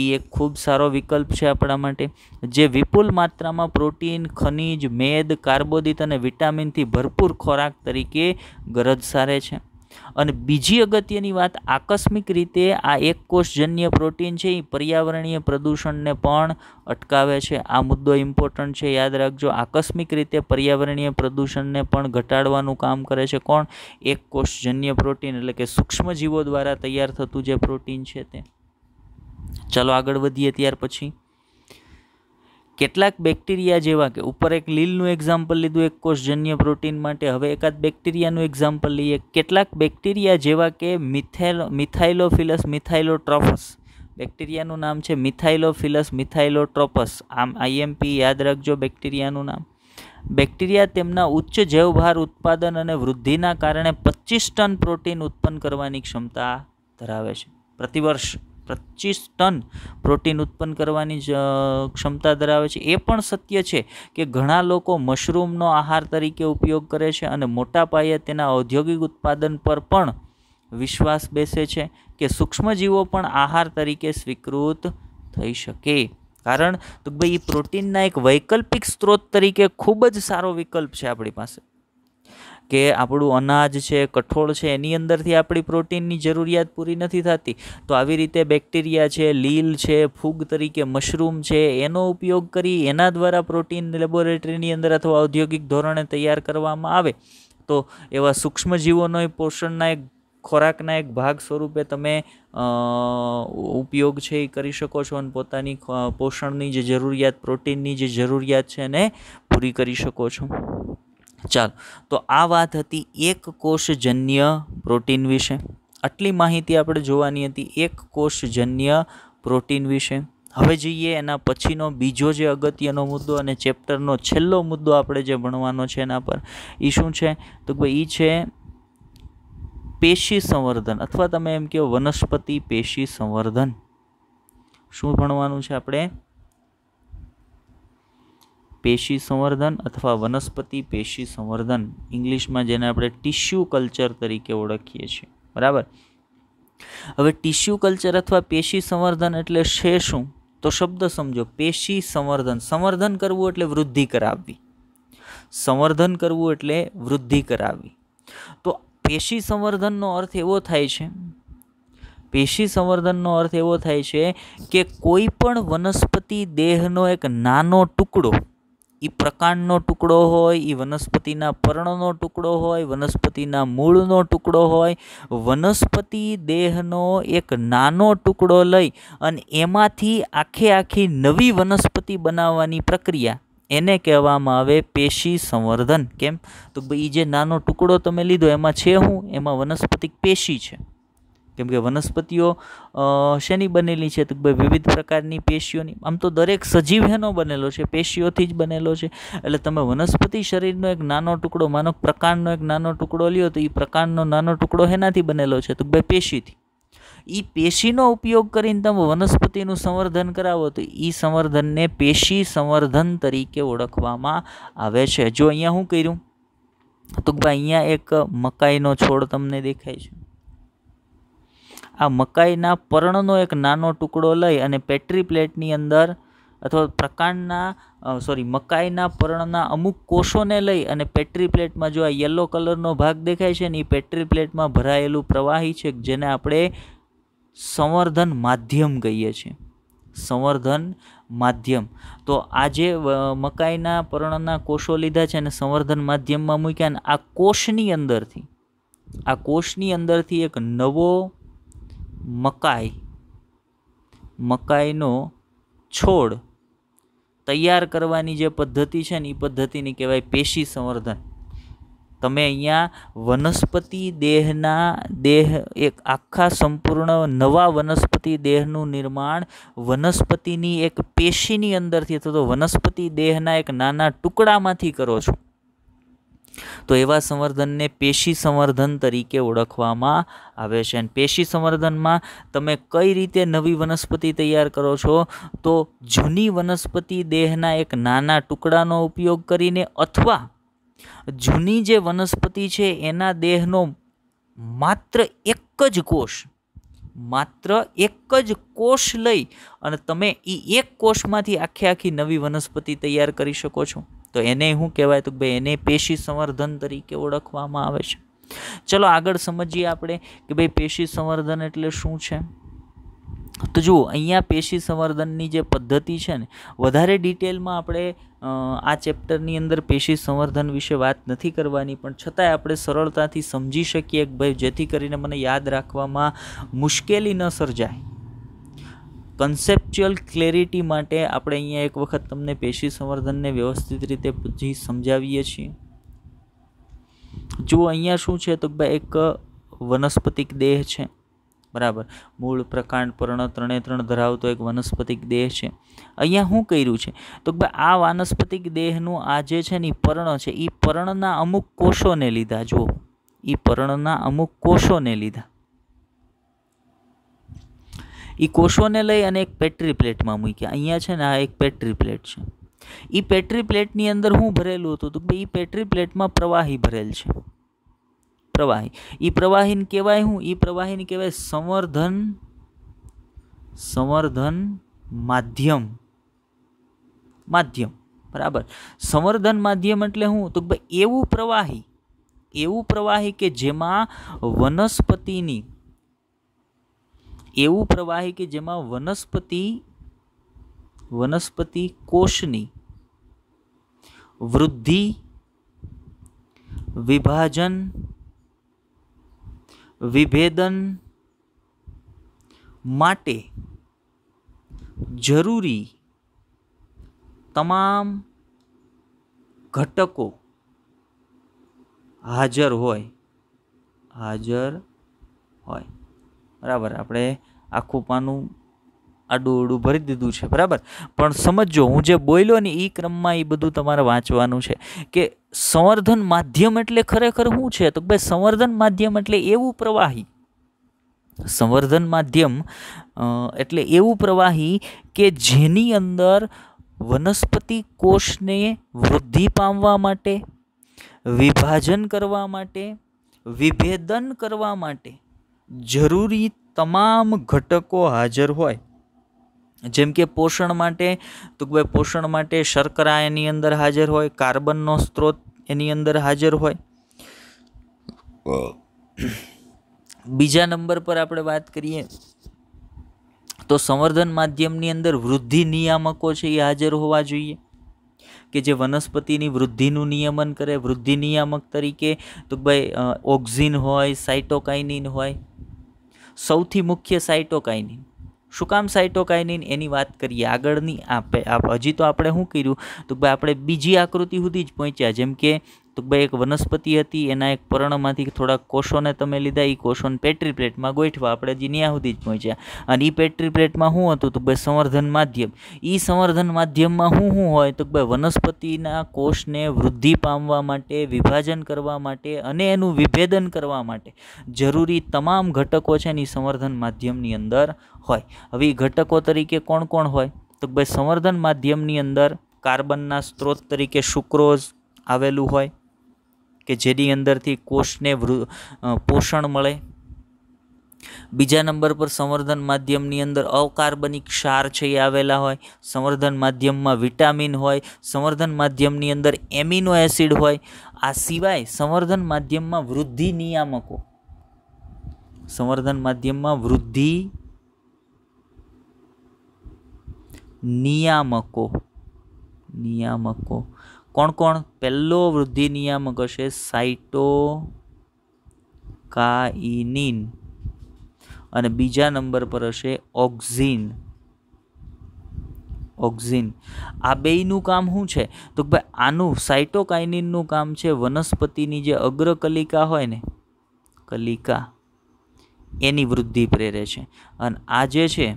A: એ એક ખૂબ સારો વિકલ્પ છે આપણા માટે, જે વિપુલ માત્રામાં પ્રોટીન, ખનિજ, મેદ, કાર્બોદિત અને વિટામિનથી ભરપૂર ખોરાક તરીકે ગરજ સારે છે. અને બીજી અગત્યની વાત, આકસ્મિક રીતે આ એક કોષજન્ય પ્રોટીન છે એ પર્યાવરણીય પ્રદૂષણને પણ અટકાવે છે. આ મુદ્દો ઇમ્પોર્ટન્ટ છે, યાદ રાખજો. આકસ્મિક રીતે પર્યાવરણીય પ્રદૂષણને પણ ઘટાડવાનું કામ કરે છે. કોણ? એક કોષજન્ય પ્રોટીન, એટલે કે સૂક્ષ્મજીવો દ્વારા તૈયાર થતું જે પ્રોટીન છે તે. ચાલો આગળ વધીએ. ત્યાર પછી કેટલાક બેક્ટેરિયા જેવા કે ઉપર એક લીલનું એક્ઝામ્પલ લીધું એક કોષજન્ય પ્રોટીન માટે, હવે એકાદ બેક્ટેરિયાનું એક્ઝામ્પલ લઈએ. કેટલાક બેક્ટેરિયા જેવા કે મિથાઇલોફિલસ મિથાઇલોટ્રોપસ, બેક્ટેરિયાનું નામ છે મિથાઇલોફિલસ મિથાઇલોટ્રોપસ. આમ આઈએમપી યાદ રાખજો બેક્ટેરિયાનું નામ. બેક્ટેરિયા તેમના ઉચ્ચ જૈવભાર ઉત્પાદન અને વૃદ્ધિના કારણે 25 ટન પ્રોટીન ઉત્પન્ન કરવાની ક્ષમતા ધરાવે છે પ્રતિવર્ષ. 25 ટન પ્રોટીન ઉત્પન્ન કરવાની ક્ષમતા ધરાવે છે. એ પણ સત્ય છે કે ઘણા લોકો મશરૂમનો આહાર તરીકે ઉપયોગ કરે છે અને મોટા પાયે તેના ઔદ્યોગિક ઉત્પાદન પર પણ વિશ્વાસ બેસે છે કે સૂક્ષ્મજીવો પણ આહાર તરીકે સ્વીકૃત થઈ શકે. કારણ તો ભાઈ પ્રોટીનના એક વૈકલ્પિક સ્ત્રોત તરીકે ખૂબ જ સારો વિકલ્પ છે આપણી પાસે, કે આપણું અનાજ છે, કઠોળ છે, એની અંદરથી આપણી પ્રોટીનની જરૂરિયાત પૂરી નથી થતી. તો આવી રીતે બેક્ટેરિયા છે, લીલ છે, ફૂગ તરીકે મશરૂમ છે, એનો ઉપયોગ કરી એના દ્વારા પ્રોટીન લેબોરેટરીની અંદર અથવા ઔદ્યોગિક ધોરણે તૈયાર કરવામાં આવે તો એવા સૂક્ષ્મજીવોનો પોષણના એક ખોરાકના એક ભાગ સ્વરૂપે તમે ઉપયોગ છે એ કરી શકો છો અને પોતાની પોષણની જે જરૂરિયાત, પ્રોટીનની જે જરૂરિયાત છે એને પૂરી કરી શકો છો. ચાલો, તો આ વાત હતી એક કોષજન્ય પ્રોટીન વિશે. આટલી માહિતી આપણે જોવાની હતી એક કોષજન્ય પ્રોટીન વિશે. હવે જઈએ એના પછીનો બીજો જે અગત્યનો મુદ્દો અને ચેપ્ટરનો છેલ્લો મુદ્દો આપણે જે ભણવાનો છે એના પર, એ શું છે? તો ભાઈ એ છે પેશી સંવર્ધન, અથવા તમે એમ કહો વનસ્પતિ પેશી સંવર્ધન. શું ભણવાનું છે આપણે? પેશી સંવર્ધન અથવા વનસ્પતિ પેશી સંવર્ધન, ઇંગ્લિશમાં જેને આપણે ટિશ્યુ કલ્ચર તરીકે ઓળખીએ છીએ. બરાબર. હવે ટિશ્યુ કલ્ચર અથવા પેશી સંવર્ધન એટલે છે શું? તો શબ્દ સમજો, પેશી સંવર્ધન. સંવર્ધન કરવું એટલે વૃદ્ધિ કરાવવી. સંવર્ધન કરવું એટલે વૃદ્ધિ કરાવવી. તો પેશી સંવર્ધનનો અર્થ એવો થાય છે, પેશી સંવર્ધનનો અર્થ એવો થાય છે કે કોઈ પણ વનસ્પતિ દેહનો એક નાનો ટુકડો, એ પ્રકાંડનો ટુકડો હોય, એ વનસ્પતિના પર્ણનો ટુકડો હોય, વનસ્પતિના મૂળનો ટુકડો હોય, વનસ્પતિ દેહનો એક નાનો ટુકડો લઈ અને એમાંથી આખી નવી વનસ્પતિ બનાવવાની પ્રક્રિયા, એને કહેવામાં આવે પેશી સંવર્ધન. કેમ? તો ભાઈ જે નાનો ટુકડો તમે લીધો એમાં છે શું? એમાં વનસ્પતિક પેશી છે. કેમ કે વનસ્પતિઓ શેની બનેલી છે? તો ભાઈ વિવિધ પ્રકારની પેશીઓની. આમ તો દરેક સજીવ એનો બનેલો છે, પેશીઓથી જ બનેલો છે. એટલે તમે વનસ્પતિ શરીરનો એક નાનો ટુકડો, માનો પ્રકાંડનો એક નાનો ટુકડો લ્યો તો એ પ્રકાંડનો નાનો ટુકડો શેનાથી બનેલો છે? તો ભાઈ પેશીથી. એ પેશીનો ઉપયોગ કરીને તમે વનસ્પતિનું સંવર્ધન કરાવો તો એ સંવર્ધનને પેશી સંવર્ધન તરીકે ઓળખવામાં આવે છે. જો અહીંયા શું કર્યું? તો ભાઈ અહીંયા એક મકાઈનો છોડ તમને દેખાય છે. આ મકાઈના પર્ણનો એક નાનો ટુકડો લઈ અને પેટ્રી પ્લેટની અંદર અથવા મકાઈના પર્ણના અમુક કોષોને લઈ અને પેટ્રી પ્લેટમાં, જો આ યલો કલરનો ભાગ દેખાય છે ને, એ પેટ્રી પ્લેટમાં ભરાયેલું પ્રવાહી છે જેને આપણે સંવર્ધન માધ્યમ કહીએ છીએ. સંવર્ધન માધ્યમ. તો આ જે મકાઈના પર્ણના કોષો લીધા છે અને સંવર્ધન માધ્યમમાં મૂક્યા, અને આ કોષની અંદરથી એક નવો મકાઈનો છોડ તૈયાર કરવાની જે પદ્ધતિ છે ને, એ પદ્ધતિને કહેવાય પેશી સંવર્ધન. તમે અહીંયા વનસ્પતિ એક આખા સંપૂર્ણ નવા વનસ્પતિ દેહનું નિર્માણ વનસ્પતિની એક પેશીની અંદરથી અથવા તો વનસ્પતિ દેહના એક નાના ટુકડામાંથી કરો છો. તો એવા સંવર્ધનને પેશી સંવર્ધન તરીકે ઓળખવામાં આવે છે. અને પેશી સંવર્ધનમાં તમે કઈ રીતે નવી વનસ્પતિ તૈયાર કરો છો? તો જૂની વનસ્પતિ દેહના એક નાના ટુકડાનો ઉપયોગ કરીને, અથવા જૂની જે વનસ્પતિ છે એના દેહનો માત્ર એક જ કોષ લઈ અને તમે એ એક કોષમાંથી આખી નવી વનસ્પતિ તૈયાર કરી શકો છો. તો એને શું કહેવાય? તો ભાઈ એને પેશી સંવર્ધન તરીકે ઓળખવામાં આવે છે. ચલો આગળ સમજીએ આપણે કે ભાઈ પેશી સંવર્ધન એટલે શું છે. તો જુઓ, અહીંયા પેશી સંવર્ધનની જે પદ્ધતિ છે ને, વધારે ડિટેલમાં આપણે આ ચેપ્ટરની અંદર પેશી સંવર્ધન વિશે વાત નથી કરવાની, પણ છતાંય આપણે સરળતાથી સમજી શકીએ કે ભાઈ જેથી કરીને મને યાદ રાખવામાં મુશ્કેલી ન સર્જાય. કન્સેપ્ચ્યુઅલ ક્લેરિટી માટે આપણે અહીંયા એક વખત તમને પેશી સંવર્ધનને વ્યવસ્થિત રીતે સમજાવીએ છીએ. જુઓ અહીંયા શું છે? તો ભાઈ એક વનસ્પતિક દેહ છે. બરાબર. મૂળ, પ્રકાંડ, પર્ણ ત્રણે ધરાવતો એક વનસ્પતિક દેહ છે. અહીંયા શું કર્યું છે? તો ભાઈ આ વાનસ્પતિક દેહનું આ જે છે ને, એ પર્ણ છે, એ પર્ણના અમુક કોષોને લીધા. જુઓ, એ પર્ણના અમુક કોષોને લીધા. એ કોષોને લઈ અને એક પેટ્રી પ્લેટમાં મૂક્યા. અહીંયા છે ને આ એક પેટ્રી પ્લેટ છે. એ પેટ્રી પ્લેટની અંદર શું ભરેલું હતું? તો એ પેટ્રી પ્લેટમાં પ્રવાહી ભરેલ છે. પ્રવાહી. એ પ્રવાહીને કહેવાય શું? એ પ્રવાહીને કહેવાય સંવર્ધન માધ્યમ. બરાબર. સંવર્ધન માધ્યમ એટલે શું? તો એવું પ્રવાહી કે જેમાં વનસ્પતિ કોષની વૃદ્ધિ, વિભાજન, વિભેદન માટે જરૂરી તમામ ઘટકો હાજર હોય. બરાબર. આપણે આખું પાનું આડું ભરી દીધું છે. બરાબર. પણ સમજો, હું જે બોલ્યો ને એ ક્રમમાં એ બધું તમારે વાંચવાનું છે કે સંવર્ધન માધ્યમ એટલે ખરેખર શું છે? તો ભાઈ સંવર્ધન માધ્યમ એટલે એવું પ્રવાહી. સંવર્ધન માધ્યમ એટલે એવું પ્રવાહી કે જેની અંદર વનસ્પતિ કોષને વૃદ્ધિ પામવા માટે, વિભાજન કરવા માટે, વિભેદન કરવા માટે જરૂરી તમામ ઘટકો હાજર હોય. જેમ કે પોષણ માટે, તો ભાઈ પોષણ માટે શર્કરા એની અંદર હાજર હોય, કાર્બનનો સ્ત્રોત એની અંદર હાજર હોય. બીજા નંબર પર આપણે વાત કરીએ તો સંવર્ધન માધ્યમની અંદર વૃદ્ધિ નિયામકો છે એ હાજર હોવા જોઈએ કે જે વનસ્પતિની વૃદ્ધિનું નિયમન કરે. વૃદ્ધિ નિયામક તરીકે તો ભાઈ ઓક્ઝિન હોય, સાઇટોકાઇનિન હોય. સૌથી મુખ્ય સાઇટોકાઇનિન. શું કામ સાઇટોકાઇનિન? એની વાત કરીએ આગળની. હજી તો આપણે શું કર્યું? તો ભાઈ આપણે બીજી આકૃતિ સુધી જ પહોંચ્યા. જેમ કે તો ભાઈ એક વનસ્પતિ હતી, એના એક પર્ણમાંથી થોડાક કોષોને તમે લીધા, એ કોષોને પેટ્રી પ્લેટમાં ગોઠવા. આપણે હજી ત્યાં સુધી જ પહોંચ્યા. અને એ પેટ્રી પ્લેટમાં શું હતું? તો ભાઈ સંવર્ધન માધ્યમ. એ સંવર્ધન માધ્યમમાં શું હોય? તો ભાઈ વનસ્પતિના કોષને વૃદ્ધિ પામવા માટે, વિભાજન કરવા માટે અને એનું વિભેદન કરવા માટે જરૂરી તમામ ઘટકો છે ને એ સંવર્ધન માધ્યમની અંદર હોય. હવે એ ઘટકો તરીકે કોણ કોણ હોય? તો ભાઈ સંવર્ધન માધ્યમની અંદર કાર્બનના સ્ત્રોત તરીકે સુક્રોઝ આવેલું હોય કે જેની અંદરથી કોષને પોષણ મળે. બીજા નંબર પર સંવર્ધન માધ્યમની અંદર અકાર્બનિક ક્ષાર છે એ આવેલા હોય. સંવર્ધન માધ્યમમાં વિટામિન હોય. સંવર્ધન માધ્યમની અંદર એમિનો એસિડ હોય. આ સિવાય સંવર્ધન માધ્યમમાં વૃદ્ધિ નિયામકો. સંવર્ધન માધ્યમમાં વૃદ્ધિ નિયામકો કોણ કોણ? પહેલો વૃદ્ધિ નિયામક હશે સાઇટોકાઇનિન અને બીજા નંબર પર હશે ઓક્ઝિન. આ બેયનું કામ શું છે? તો ભાઈ આનું સાઇટોકાઇનિનનું કામ છે વનસ્પતિની જે અગ્રકલિકા હોય ને, કલિકા, એની વૃદ્ધિ પ્રેરે છે. અને આ જે છે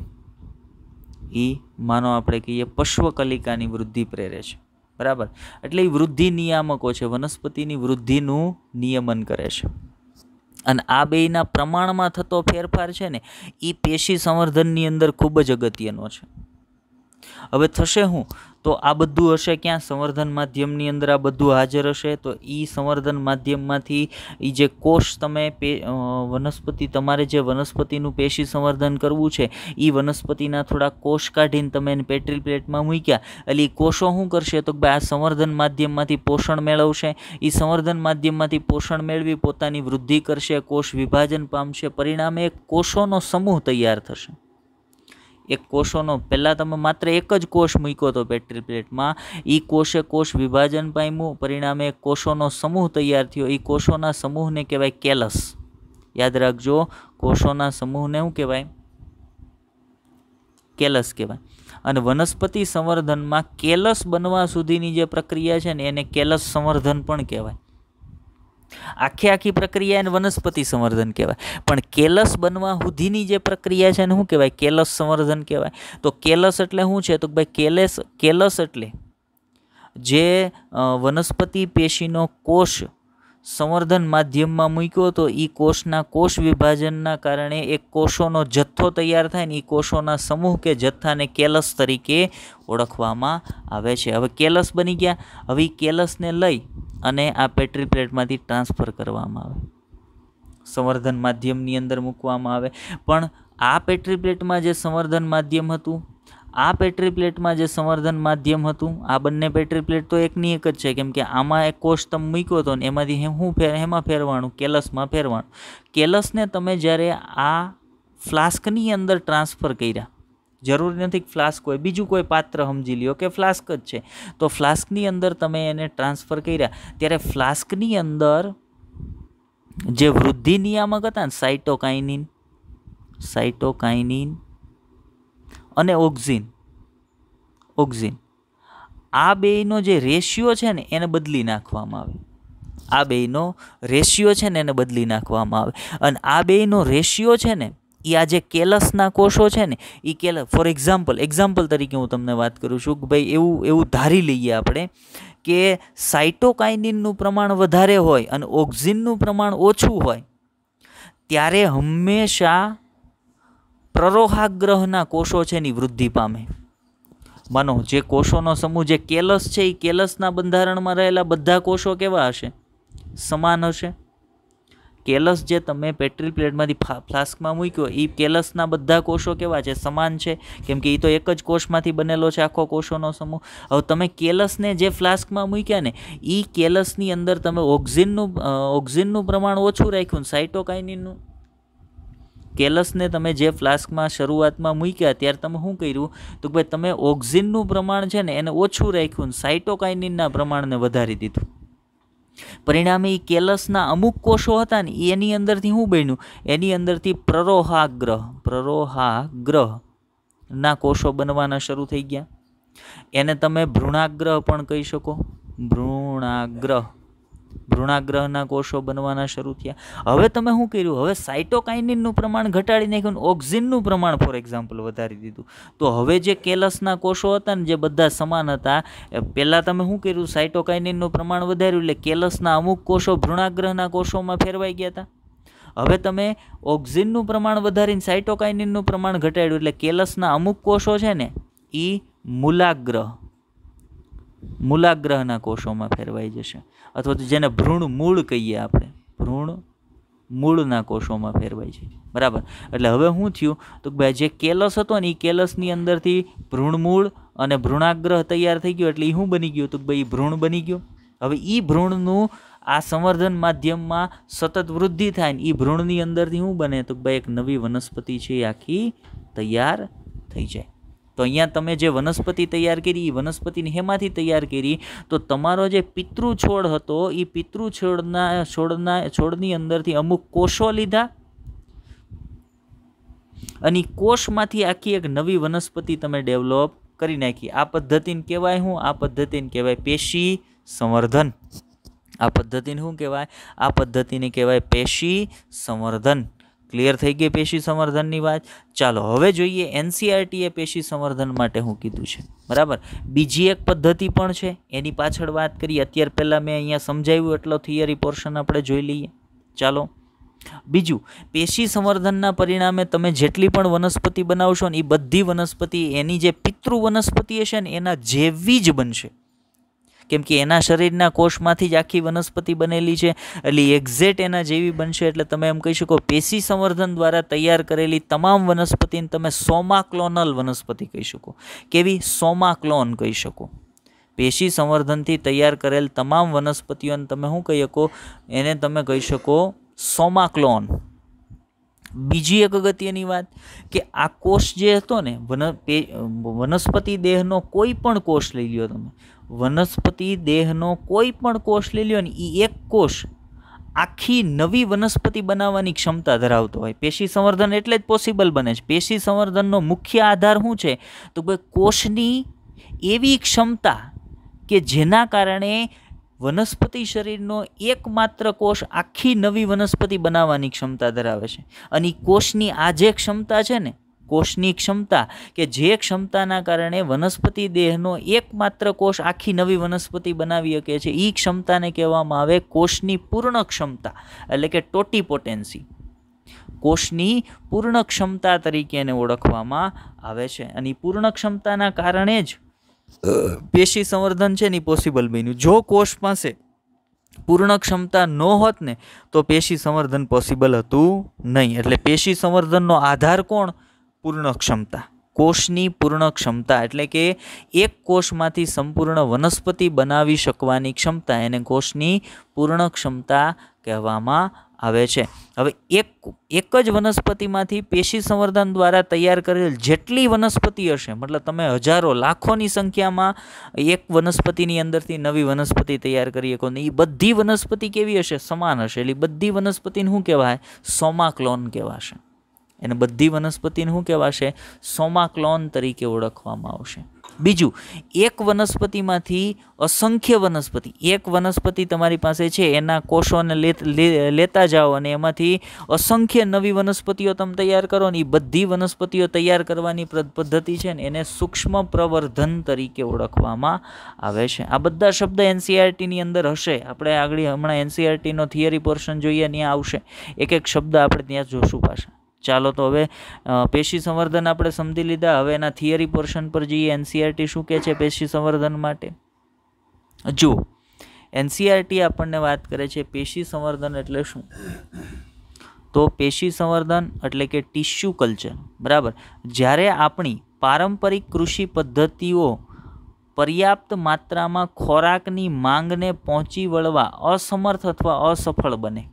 A: એ માનો આપણે કહીએ પશ્વકલિકાની વૃદ્ધિ પ્રેરે છે. બરાબર. એટલે એ વૃદ્ધિ નિયામકો છે, વનસ્પતિની વૃદ્ધિનું નિયમન કરે છે. અને આ બેયના પ્રમાણમાં થતો ફેરફાર છે ને એ પેશી સંવર્ધનની અંદર ખૂબ જ અગત્યનો છે. હવે થશે શું? તો આ બધું હશે ક્યાં? સંવર્ધન માધ્યમની અંદર આ બધું હાજર હશે. તો એ સંવર્ધન માધ્યમમાંથી એ જે કોષ તમે તમારે જે વનસ્પતિનું પેશી સંવર્ધન કરવું છે એ વનસ્પતિના થોડા કોષ કાઢીને તમે એને પેટ્રી પ્લેટમાં મૂક્યા. એટલે એ કોષો શું કરશે? તો ભાઈ આ સંવર્ધન માધ્યમમાંથી પોષણ મેળવશે. એ સંવર્ધન માધ્યમમાંથી પોષણ મેળવી પોતાની વૃદ્ધિ કરશે, કોષ વિભાજન પામશે. પરિણામે એક કોષોનો સમૂહ તૈયાર થશે. એક કોષોનો, પહેલાં તમે માત્ર એક જ કોષ મૂક્યો હતો પેટ્રી પ્લેટમાં, એ કોષે કોષ વિભાજન પામ્યું, પરિણામે એક કોષોનો સમૂહ તૈયાર થયો. એ કોષોના સમૂહને કહેવાય કેલસ. યાદ રાખજો, કોષોના સમૂહને શું કહેવાય? કેલસ કહેવાય. અને વનસ્પતિ સંવર્ધનમાં કેલસ બનવા સુધીની જે પ્રક્રિયા છે ને એને કેલસ સંવર્ધન પણ કહેવાય. આખી પ્રક્રિયા એને વનસ્પતિ સંવર્ધન કહેવાય. પણ કેલસ બનવા સુધીની જે પ્રક્રિયા છે એને શું કહેવાય? કેલસ સંવર્ધન કહેવાય. તો કેલસ એટલે શું છે? તો ભાઈ કેલસ એટલે જે વનસ્પતિ પેશીનો કોષ સંવર્ધન માધ્યમમાં મૂક્યો તો એ કોષના કોષ વિભાજનના કારણે એક કોષોનો જથ્થો તૈયાર થાય ને એ કોષોના સમૂહ કે જથ્થાને કેલસ તરીકે ઓળખવામાં આવે છે. હવે કેલસ બની ગયા. હવે એ કેલસને લઈ અને આ પેટ્રી પ્લેટમાંથી ટ્રાન્સફર કરવામાં આવે, સંવર્ધન માધ્યમની અંદર મૂકવામાં આવે. પણ આ પેટ્રી પ્લેટમાં જે સંવર્ધન માધ્યમ હતું, આ પેટ્રી પ્લેટમાં જે સંવર્ધન માધ્યમ હતું, આ બંને પેટ્રી પ્લેટ તો એકની એક જ છે, કેમ કે આમાં એક કોષ તમે મૂક્યો હતો ને એમાંથી એમાં ફેરવાનું, કેલસમાં ફેરવાનું. કેલસને તમે જ્યારે આ ફ્લાસ્કની અંદર ટ્રાન્સફર કર્યા, જરૂરી નથી ફ્લાસ્ક હોય, બીજું કોઈ પાત્ર સમજી લ્યો કે ફ્લાસ્ક જ છે, તો ફ્લાસ્કની અંદર તમે એને ટ્રાન્સફર કર્યા ત્યારે ફ્લાસ્કની અંદર જે વૃદ્ધિ નિયામક હતા ને, સાઇટોકાઇનિન અને ઓક્ઝિન, આ બેયનો જે રેશિયો છે ને એને બદલી નાખવામાં આવે. અને આ બેયનો રેશિયો છે ને એ આ જે કેલસના કોષો છે ને એ ફોર એક્ઝામ્પલ તરીકે હું તમને વાત કરું છું કે ભાઈ એવું ધારી લઈએ આપણે કે સાઇટોકાઇનિનનું પ્રમાણ વધારે હોય અને ઓક્ઝિનનું પ્રમાણ ઓછું હોય ત્યારે હંમેશા પ્રરોહાગ્રહના કોષો છે એની વૃદ્ધિ પામે. માનો જે કોષોનો સમૂહ જે કેલસ છે એ કેલસના બંધારણમાં રહેલા બધા કોષો કેવા હશે? સમાન હશે. કેલસ જે તમે પેટ્રી પ્લેટમાંથી ફ્લાસ્કમાં મૂક્યો એ કેલસના બધા કોષો કેવા છે? સમાન છે, કેમ કે એ તો એક જ કોષમાંથી બનેલો છે આખો કોષોનો સમૂહ. હવે તમે કેલસને જે ફ્લાસ્કમાં મૂક્યા ને એ કેલસની અંદર તમે ઓક્ઝિનનું પ્રમાણ ઓછું રાખ્યું ને સાઇટોકાઇનિનનું. કેલસને તમે જે ફ્લાસ્કમાં શરૂઆતમાં મૂક્યા ત્યારે તમે શું કર્યું તો ભાઈ તમે ઓક્ઝિનનું પ્રમાણ છે ને એને ઓછું રાખ્યું ને સાઇટોકાઇનિનના પ્રમાણને વધારી દીધું. પરિણામે એ કેલસના અમુક કોષો હતા ને એની અંદરથી શું બન્યું? એની અંદરથી પ્રરોહાગ્રહના કોષો બનવાના શરૂ થઈ ગયા. એને તમે ભ્રૂણાગ્રહ પણ કહી શકો. ભ્રૂણાગ્રહના કોષો બનવાના શરૂ થયા. હવે તમે શું કર્યું? હવે સાઇટોકાઇનિનનું પ્રમાણ ઘટાડી નાખ્યું, ઓક્ઝિનનું પ્રમાણ ફોર એક્ઝામ્પલ વધારી દીધું. તો હવે જે કેલસના કોષો હતા ને જે બધા સમાન હતા, પહેલાં તમે શું કર્યું? સાઇટોકાઇનિનનું પ્રમાણ વધાર્યું એટલે કેલસના અમુક કોષો ભ્રૂણાગ્રહના કોષોમાં ફેરવાઈ ગયા હતા. હવે તમે ઓક્ઝિનનું પ્રમાણ વધારીને સાઇટોકાઇનિનનું પ્રમાણ ઘટાડ્યું એટલે કેલસના અમુક કોષો છે ને એ મૂલાગ્રહના કોષોમાં ફેરવાઈ જશે, અથવા તો જેને ભ્રૂણ મૂળ કહીએ આપણે, ભ્રૂણ મૂળના કોષોમાં ફેરવાય છે. બરાબર. એટલે હવે શું થયું તો ભાઈ જે કેલસ હતો ને એ કેલસની અંદરથી ભ્રૂણ મૂળ અને ભ્રૂણાગ્રહ તૈયાર થઈ ગયો એટલે એ શું બની ગયું તો ભાઈ ભ્રૂણ બની ગયો. હવે એ ભ્રૂણનું આ સંવર્ધન માધ્યમમાં સતત વૃદ્ધિ થાય ને એ ભ્રૂણની અંદરથી શું બને તો ભાઈ એક નવી વનસ્પતિ છે એ આખી તૈયાર થઈ જાય. તો અહીંયા તમે જે વનસ્પતિ તૈયાર કરી એ વનસ્પતિને હેમાંથી તૈયાર કરી તો તમારો જે પિતૃ છોડ હતો એ પિતૃ છોડની અંદરથી અમુક કોષો લીધા અને કોષમાંથી આખી એક નવી વનસ્પતિ તમે ડેવલપ કરી નાખી. આ પદ્ધતિને કહેવાય શું? આ પદ્ધતિને કહેવાય પેશી સંવર્ધન. આ પદ્ધતિને શું કહેવાય? આ પદ્ધતિને કહેવાય પેશી સંવર્ધન. ક્લિયર થઈ ગઈ પેશી સંવર્ધનની વાત? ચાલો હવે જોઈએ એનસીઆરટીએ પેશી સંવર્ધન માટે શું કીધું છે. બરાબર. બીજી એક પદ્ધતિ પણ છે, એની પાછળ વાત કરીએ. અત્યારે પહેલાં મેં અહીંયા સમજાવ્યું એટલો થિયરી પોર્શન આપણે જોઈ લઈએ. ચાલો બીજું, પેશી સંવર્ધનના પરિણામે તમે જેટલી પણ વનસ્પતિ બનાવશો ને એ બધી વનસ્પતિ એની જે પિતૃ વનસ્પતિ હશે ને એના જેવી જ બનશે, કેમ કે એના શરીરના કોષમાંથી જ આખી વનસ્પતિ બનેલી છે એટલે એક્ઝેક્ટ એના જેવી બનશે. એટલે તમે એમ કહી શકો પેશી સંવર્ધન દ્વારા તૈયાર કરેલી તમામ વનસ્પતિને તમે સોમાક્લોનલ વનસ્પતિ કહી શકો. કેવી? સોમાક્લોન કહી શકો. પેશી સંવર્ધનથી તૈયાર કરેલ તમામ વનસ્પતિઓને તમે શું કહી શકો? એને તમે કહી શકો સોમાક્લોન. બીજી એક અગત્યની વાત કે આ કોષ જે હતો ને વનસ્પતિ દેહનો કોઈ પણ કોષ લઈ લ્યો તમે, વનસ્પતિ દેહનો કોઈ પણ કોષ લઈ લ્યો ને એ એક કોષ આખી નવી વનસ્પતિ બનાવવાની ક્ષમતા ધરાવતો હોય. પેશી સંવર્ધન એટલે જ પોસિબલ બને છે. પેશી સંવર્ધનનો મુખ્ય આધાર શું છે તો ભાઈ કોષની એવી ક્ષમતા કે જેના કારણે વનસ્પતિ શરીરનો એકમાત્ર કોષ આખી નવી વનસ્પતિ બનાવવાની ક્ષમતા ધરાવે છે. અને એ કોષની આ જે ક્ષમતા છે ને કોષની ક્ષમતા કે જે ક્ષમતાના કારણે વનસ્પતિ દેહનો એકમાત્ર કોષ આખી નવી વનસ્પતિ બનાવી શકે છે, એ ક્ષમતાને કહેવામાં આવે કોષની પૂર્ણ ક્ષમતા, એટલે કે ટોટીપોટેન્સી. કોષની પૂર્ણ ક્ષમતા તરીકે એને ઓળખવામાં આવે છે. અને પૂર્ણ ક્ષમતાના કારણે જ પેશી સંવર્ધન છે ને પોસિબલ બન્યું. જો કોષ પાસે પૂર્ણ ક્ષમતા ન હોત ને તો પેશી સંવર્ધન પોસિબલ હતું નહીં. એટલે પેશી સંવર્ધનનો આધાર કોણ? પૂર્ણ ક્ષમતા. કોષની પૂર્ણ ક્ષમતા એટલે કે એક કોષમાંથી સંપૂર્ણ વનસ્પતિ બનાવી શકવાની ક્ષમતા, એને કોષની પૂર્ણ ક્ષમતા કહેવામાં આવે છે. હવે એક જ વનસ્પતિમાંથી પેશી સંવર્ધન દ્વારા તૈયાર કરેલ જેટલી વનસ્પતિ હશે, મતલબ તમે હજારો લાખોની સંખ્યામાં એક વનસ્પતિની અંદરથી નવી વનસ્પતિ તૈયાર કરી શકો ને, એ બધી વનસ્પતિ કેવી હશે? સમાન હશે. એટલે બધી વનસ્પતિને શું કહેવાય? સોમાક્લોન કહેવાશે. એને બધી વનસ્પતિને શું કહેવાશે? સોમાક્લોન તરીકે ઓળખવામાં આવશે. બીજું, એક વનસ્પતિમાંથી અસંખ્ય વનસ્પતિ, એક વનસ્પતિ તમારી પાસે છે એના કોષોને લેતા જાઓ અને એમાંથી અસંખ્ય નવી વનસ્પતિઓ તમે તૈયાર કરો ને, એ બધી વનસ્પતિઓ તૈયાર કરવાની પદ્ધતિ છે ને એને સૂક્ષ્મ પ્રવર્ધન તરીકે ઓળખવામાં આવે છે. આ બધા શબ્દ એનસીઈઆરટીની અંદર હશે. આપણે આગળ હમણાં એનસીઈઆરટીનો થિયરી પોર્શન જોઈએ, ત્યાં આવશે. એક એક શબ્દ આપણે ત્યાં જોશું પાછા. ચાલો તો હવે પેશી સંવર્ધન આપણે સમજી લીધા. હવે એના થિયરી પોર્શન પર જઈએ. એનસીઈઆરટી શું કહે છે પેશી સંવર્ધન માટે? જુઓ, એનસીઈઆરટી આપણને વાત કરે છે પેશી સંવર્ધન એટલે શું. તો પેશી સંવર્ધન એટલે કે ટિશ્યુ કલ્ચર, બરાબર. જ્યારે આપણી પારંપરિક કૃષિ પદ્ધતિઓ પર્યાપ્ત માત્રામાં ખોરાકની માંગને પહોંચી વળવા અસમર્થ અથવા અસફળ બને.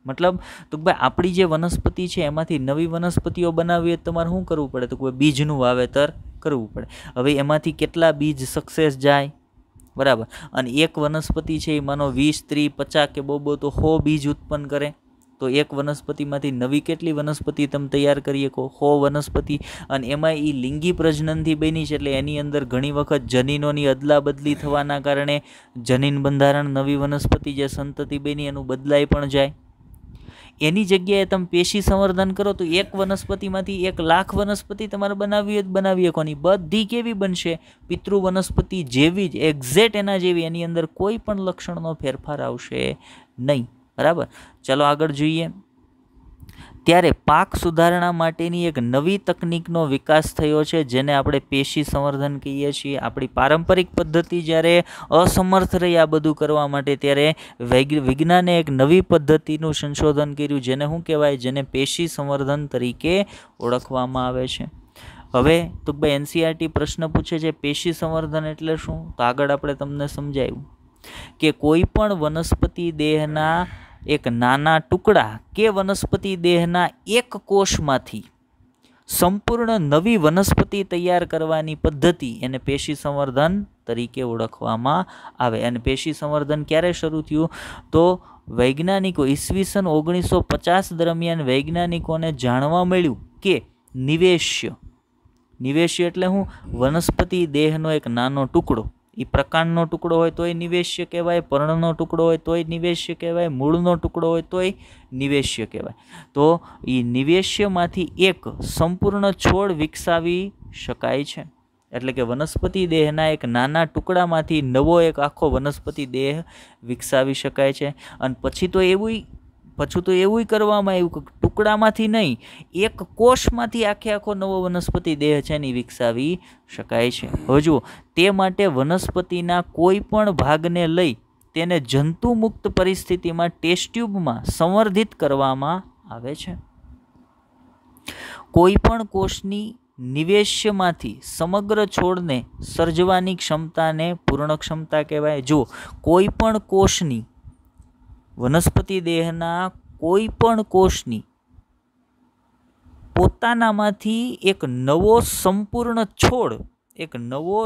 A: મતલબ તો ભાઈ આપણી જે વનસ્પતિ છે એમાંથી નવી વનસ્પતિઓ બનાવવી હોય તમારે શું કરવું પડે? તો કોઈ બીજનું વાવેતર કરવું પડે. હવે એમાંથી કેટલા બીજ સક્સેસ જાય, બરાબર. અને એક વનસ્પતિ છે એ માનો 20, 30, 50 કે બહુ તો 100 બીજ ઉત્પન્ન કરે. તો એક વનસ્પતિમાંથી નવી કેટલી વનસ્પતિ તમે તૈયાર કરી શકો? 100 વનસ્પતિ. અને એમાં એ લિંગી પ્રજનનથી બની છે એટલે એની અંદર ઘણી વખત જનીનોની અદલા બદલી થવાના કારણે જનીન બંધારણ નવી વનસ્પતિ જે સંતતિ બની એનું બદલાઈ પણ જાય. એની જગ્યાએ તમે પેશી સંવર્ધન કરો તો એક વનસ્પતિમાંથી 1 લાખ વનસ્પતિ તમારે બનાવી શકો. બધી કેવી બનશે? પિતૃ વનસ્પતિ જેવી જ, એક્ઝેક્ટ એના જેવી. એની અંદર કોઈ પણ લક્ષણનો ફેરફાર આવશે નહીં, બરાબર. ચલો આગળ જોઈએ. ત્યારે પાક સુધારણા માટેની એક નવી તકનિકનો વિકાસ થયો છે જેને આપણે પેશી સંવર્ધન કહીએ છીએ. આપણી પારંપરિક પદ્ધતિ જ્યારે અસમર્થ રહી આ બધું કરવા માટે, ત્યારે વિજ્ઞાને એક નવી પદ્ધતિનું સંશોધન કર્યું જેને શું કહેવાય? જેને પેશી સંવર્ધન તરીકે ઓળખવામાં આવે છે. હવે તો ભાઈ એનસીઈઆરટી પ્રશ્ન પૂછે છે પેશી સંવર્ધન એટલે શું? તો આગળ આપણે તમને સમજાવ્યું કે કોઈ પણ વનસ્પતિ દેહના એક નાના ટુકડા કે વનસ્પતિ દેહના એક કોષમાંથી સંપૂર્ણ નવી વનસ્પતિ તૈયાર કરવાની પદ્ધતિ એને પેશી સંવર્ધન તરીકે ઓળખવામાં આવે. અને પેશી સંવર્ધન ક્યારે શરૂ થયું? તો વૈજ્ઞાનિકો ઈસવીસન 1950 દરમિયાન વૈજ્ઞાનિકોને જાણવા મળ્યું કે નિવેશ્ય એટલે શું? વનસ્પતિ દેહનો એક નાનો ટુકડો. એ પ્રકાંડનો ટુકડો હોય તોય નિવેશ્ય કહેવાય, પર્ણનો ટુકડો હોય તોય નિવેશ્ય કહેવાય, મૂળનો ટુકડો હોય તોય નિવેશ્ય કહેવાય. તો એ નિવેશ્યમાંથી એક સંપૂર્ણ છોડ વિકસાવી શકાય છે. એટલે કે વનસ્પતિ દેહના એક નાના ટુકડામાંથી નવો એક આખો વનસ્પતિ દેહ વિકસાવી શકાય છે. અને પછી તો એવું કરવામાં આવ્યું કે ટુકડામાંથી નહીં, એક કોષમાંથી આખો નવો વનસ્પતિ દેહ છે ને વિકસાવી શકાય છે. હવે જુઓ, તે માટે વનસ્પતિના કોઈ પણ ભાગને લઈ તેને જંતુમુક્ત પરિસ્થિતિમાં ટેસ્ટ ટ્યુબમાં સંવર્ધિત કરવામાં આવે છે. કોઈ પણ કોષની નિવેશ્યમાંથી સમગ્ર છોડને સર્જવાની ક્ષમતાને પૂર્ણ ક્ષમતા કહેવાય. જુઓ, કોઈ પણ કોષની, વનસ્પતિ દેહના કોઈ પણ કોષની પોતાનામાંથી એક નવો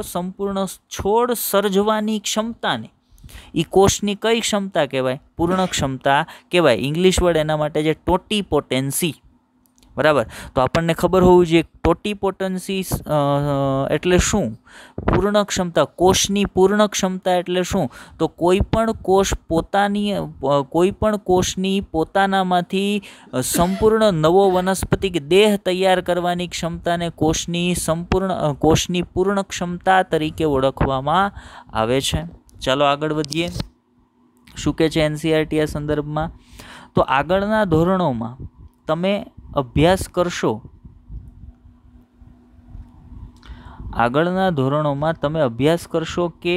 A: સંપૂર્ણ છોડ સર્જવાની ક્ષમતાને એ કોષની કઈ ક્ષમતા કહેવાય? પૂર્ણ ક્ષમતા કહેવાય. ઇંગ્લિશ વર્ડ એના માટે છે ટોટીપોટેન્સી. બરાબર. તો આપણને ખબર હોવી જોઈએ ટોટીપોટન્સી એટલે શું, પૂર્ણ ક્ષમતા, કોષની પૂર્ણ ક્ષમતા એટલે શું, તો કોઈ પણ કોષની પોતાનામાંથી સંપૂર્ણ નવો વનસ્પતિક દેહ તૈયાર કરવાની ક્ષમતાને કોષની પૂર્ણ ક્ષમતા તરીકે ઓળખવામાં આવે છે. ચાલો આગળ વધીએ. શું કહે છે એનસીઈઆરટી આ સંદર્ભમાં? તો આગળના ધોરણોમાં તમે અભ્યાસ કરશો કે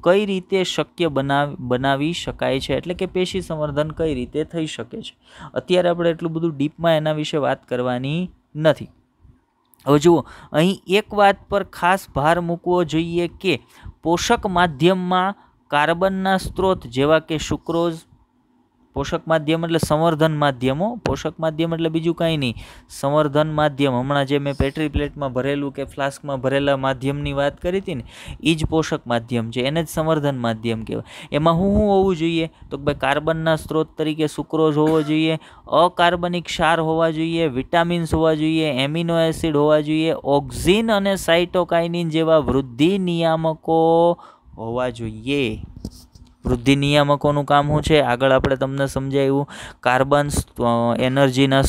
A: કઈ રીતે શક્ય બનાવી શકાય છે, એટલે કે પેશી સંવર્ધન કઈ રીતે થઈ શકે છે. અત્યારે આપણે એટલું બધું ડીપમાં એના વિશે વાત કરવાની નથી. હવે જુઓ, અહીં એક વાત પર ખાસ ભાર મૂકવો જોઈએ કે પોષક માધ્યમમાં કાર્બનના સ્ત્રોત જેવા કે સુક્રોઝ, પોષક માધ્યમ એટલે સંવર્ધન માધ્યમો, પોષક માધ્યમ એટલે બીજું કાંઈ નહીં, સંવર્ધન માધ્યમ. હમણાં જે મેં પેટ્રી પ્લેટમાં ભરેલું કે ફ્લાસ્કમાં ભરેલા માધ્યમની વાત કરી હતી ને, એ જ પોષક માધ્યમ છે, એને જ સંવર્ધન માધ્યમ કહેવાય. એમાં શું હોવું જોઈએ? તો ભાઈ કાર્બનના સ્ત્રોત તરીકે સુક્રોઝ હોવો જોઈએ, અકાર્બનિક ક્ષાર હોવા જોઈએ, વિટામિન્સ હોવા જોઈએ, એમિનો એસિડ હોવા જોઈએ, ઓક્ઝિન અને સાઇટોકાઇનિન જેવા વૃદ્ધિ નિયામકો હોવા જોઈએ. વૃદ્ધિ નિયામકોનું કામ શું છે? આગળ આપણે તમને સમજાવ્યું. કાર્બન એનર્જીના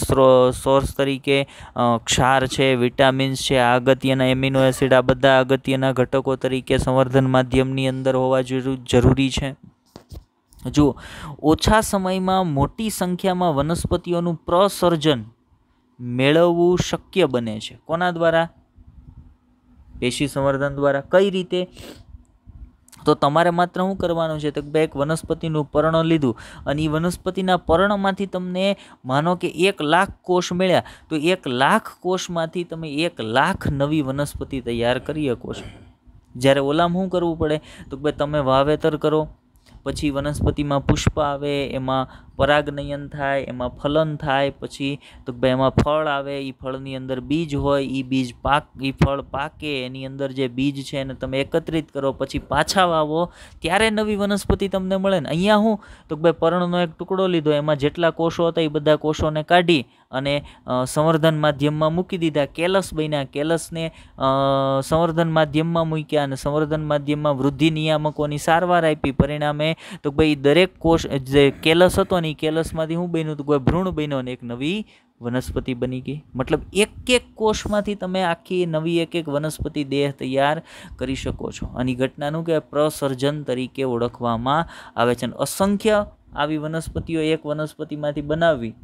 A: સોર્સ તરીકે, ક્ષાર છે, વિટામિન્સ છે, આ અગત્યના એમિનો એસિડ, આ બધા અગત્યના ઘટકો તરીકે સંવર્ધન માધ્યમની અંદર હોવા જરૂરી છે. જુઓ, ઓછા સમયમાં મોટી સંખ્યામાં વનસ્પતિઓનું પ્રસર્જન મેળવવું શક્ય બને છે. કોના દ્વારા? પેશી સંવર્ધન દ્વારા. કઈ રીતે? તો તમારે માત્ર શું કરવાનું છે? તો એક વનસ્પતિનું પર્ણ લીધું અને એ વનસ્પતિના પર્ણમાંથી તમને માનો કે 1,00,000 કોષ મળ્યા, તો 1,00,000 કોષમાંથી તમે 1,00,000 નવી વનસ્પતિ તૈયાર કરી શકો છો. જ્યારે ઓલામાં શું કરવું પડે? તો ભાઈ તમે વાવેતર કરો, પછી વનસ્પતિમાં પુષ્પ આવે, એમાં પરાગનયન થાય, એમાં ફલન થાય, પછી તો ભાઈ એમાં ફળ આવે, એ ફળની અંદર બીજ હોય, એ ફળ પાકે, એની અંદર જે બીજ છે એને તમે એકત્રિત કરો, પછી પાછા વાવો, ત્યારે નવી વનસ્પતિ તમને મળે ને. અહીંયા હું તો ભાઈ પર્ણનો એક ટુકડો લીધો, એમાં જેટલા કોષો હતા એ બધા કોષોને કાઢી અને સંવર્ધન માધ્યમમાં મૂકી દીધા, કેલસ બન્યા, કેલસને સંવર્ધન માધ્યમમાં મૂક્યા અને સંવર્ધન માધ્યમમાં વૃદ્ધિ નિયામકોની સારવાર આપી. પરિણામે તો ભાઈ દરેક કોષ જે કેલસ હતો ને, એ કેલસમાંથી શું બન્યું? તો કોઈ ભ્રૂણ બન્યો અને એક નવી વનસ્પતિ બની ગઈ. મતલબ એક કોષમાંથી તમે આખી નવી એક વનસ્પતિ દેહ તૈયાર કરી શકો છો. અને ઘટનાનું કે પ્રસર્જન તરીકે ઓળખવામાં આવે છે. અસંખ્ય આવી વનસ્પતિઓ એક વનસ્પતિમાંથી બનાવવી,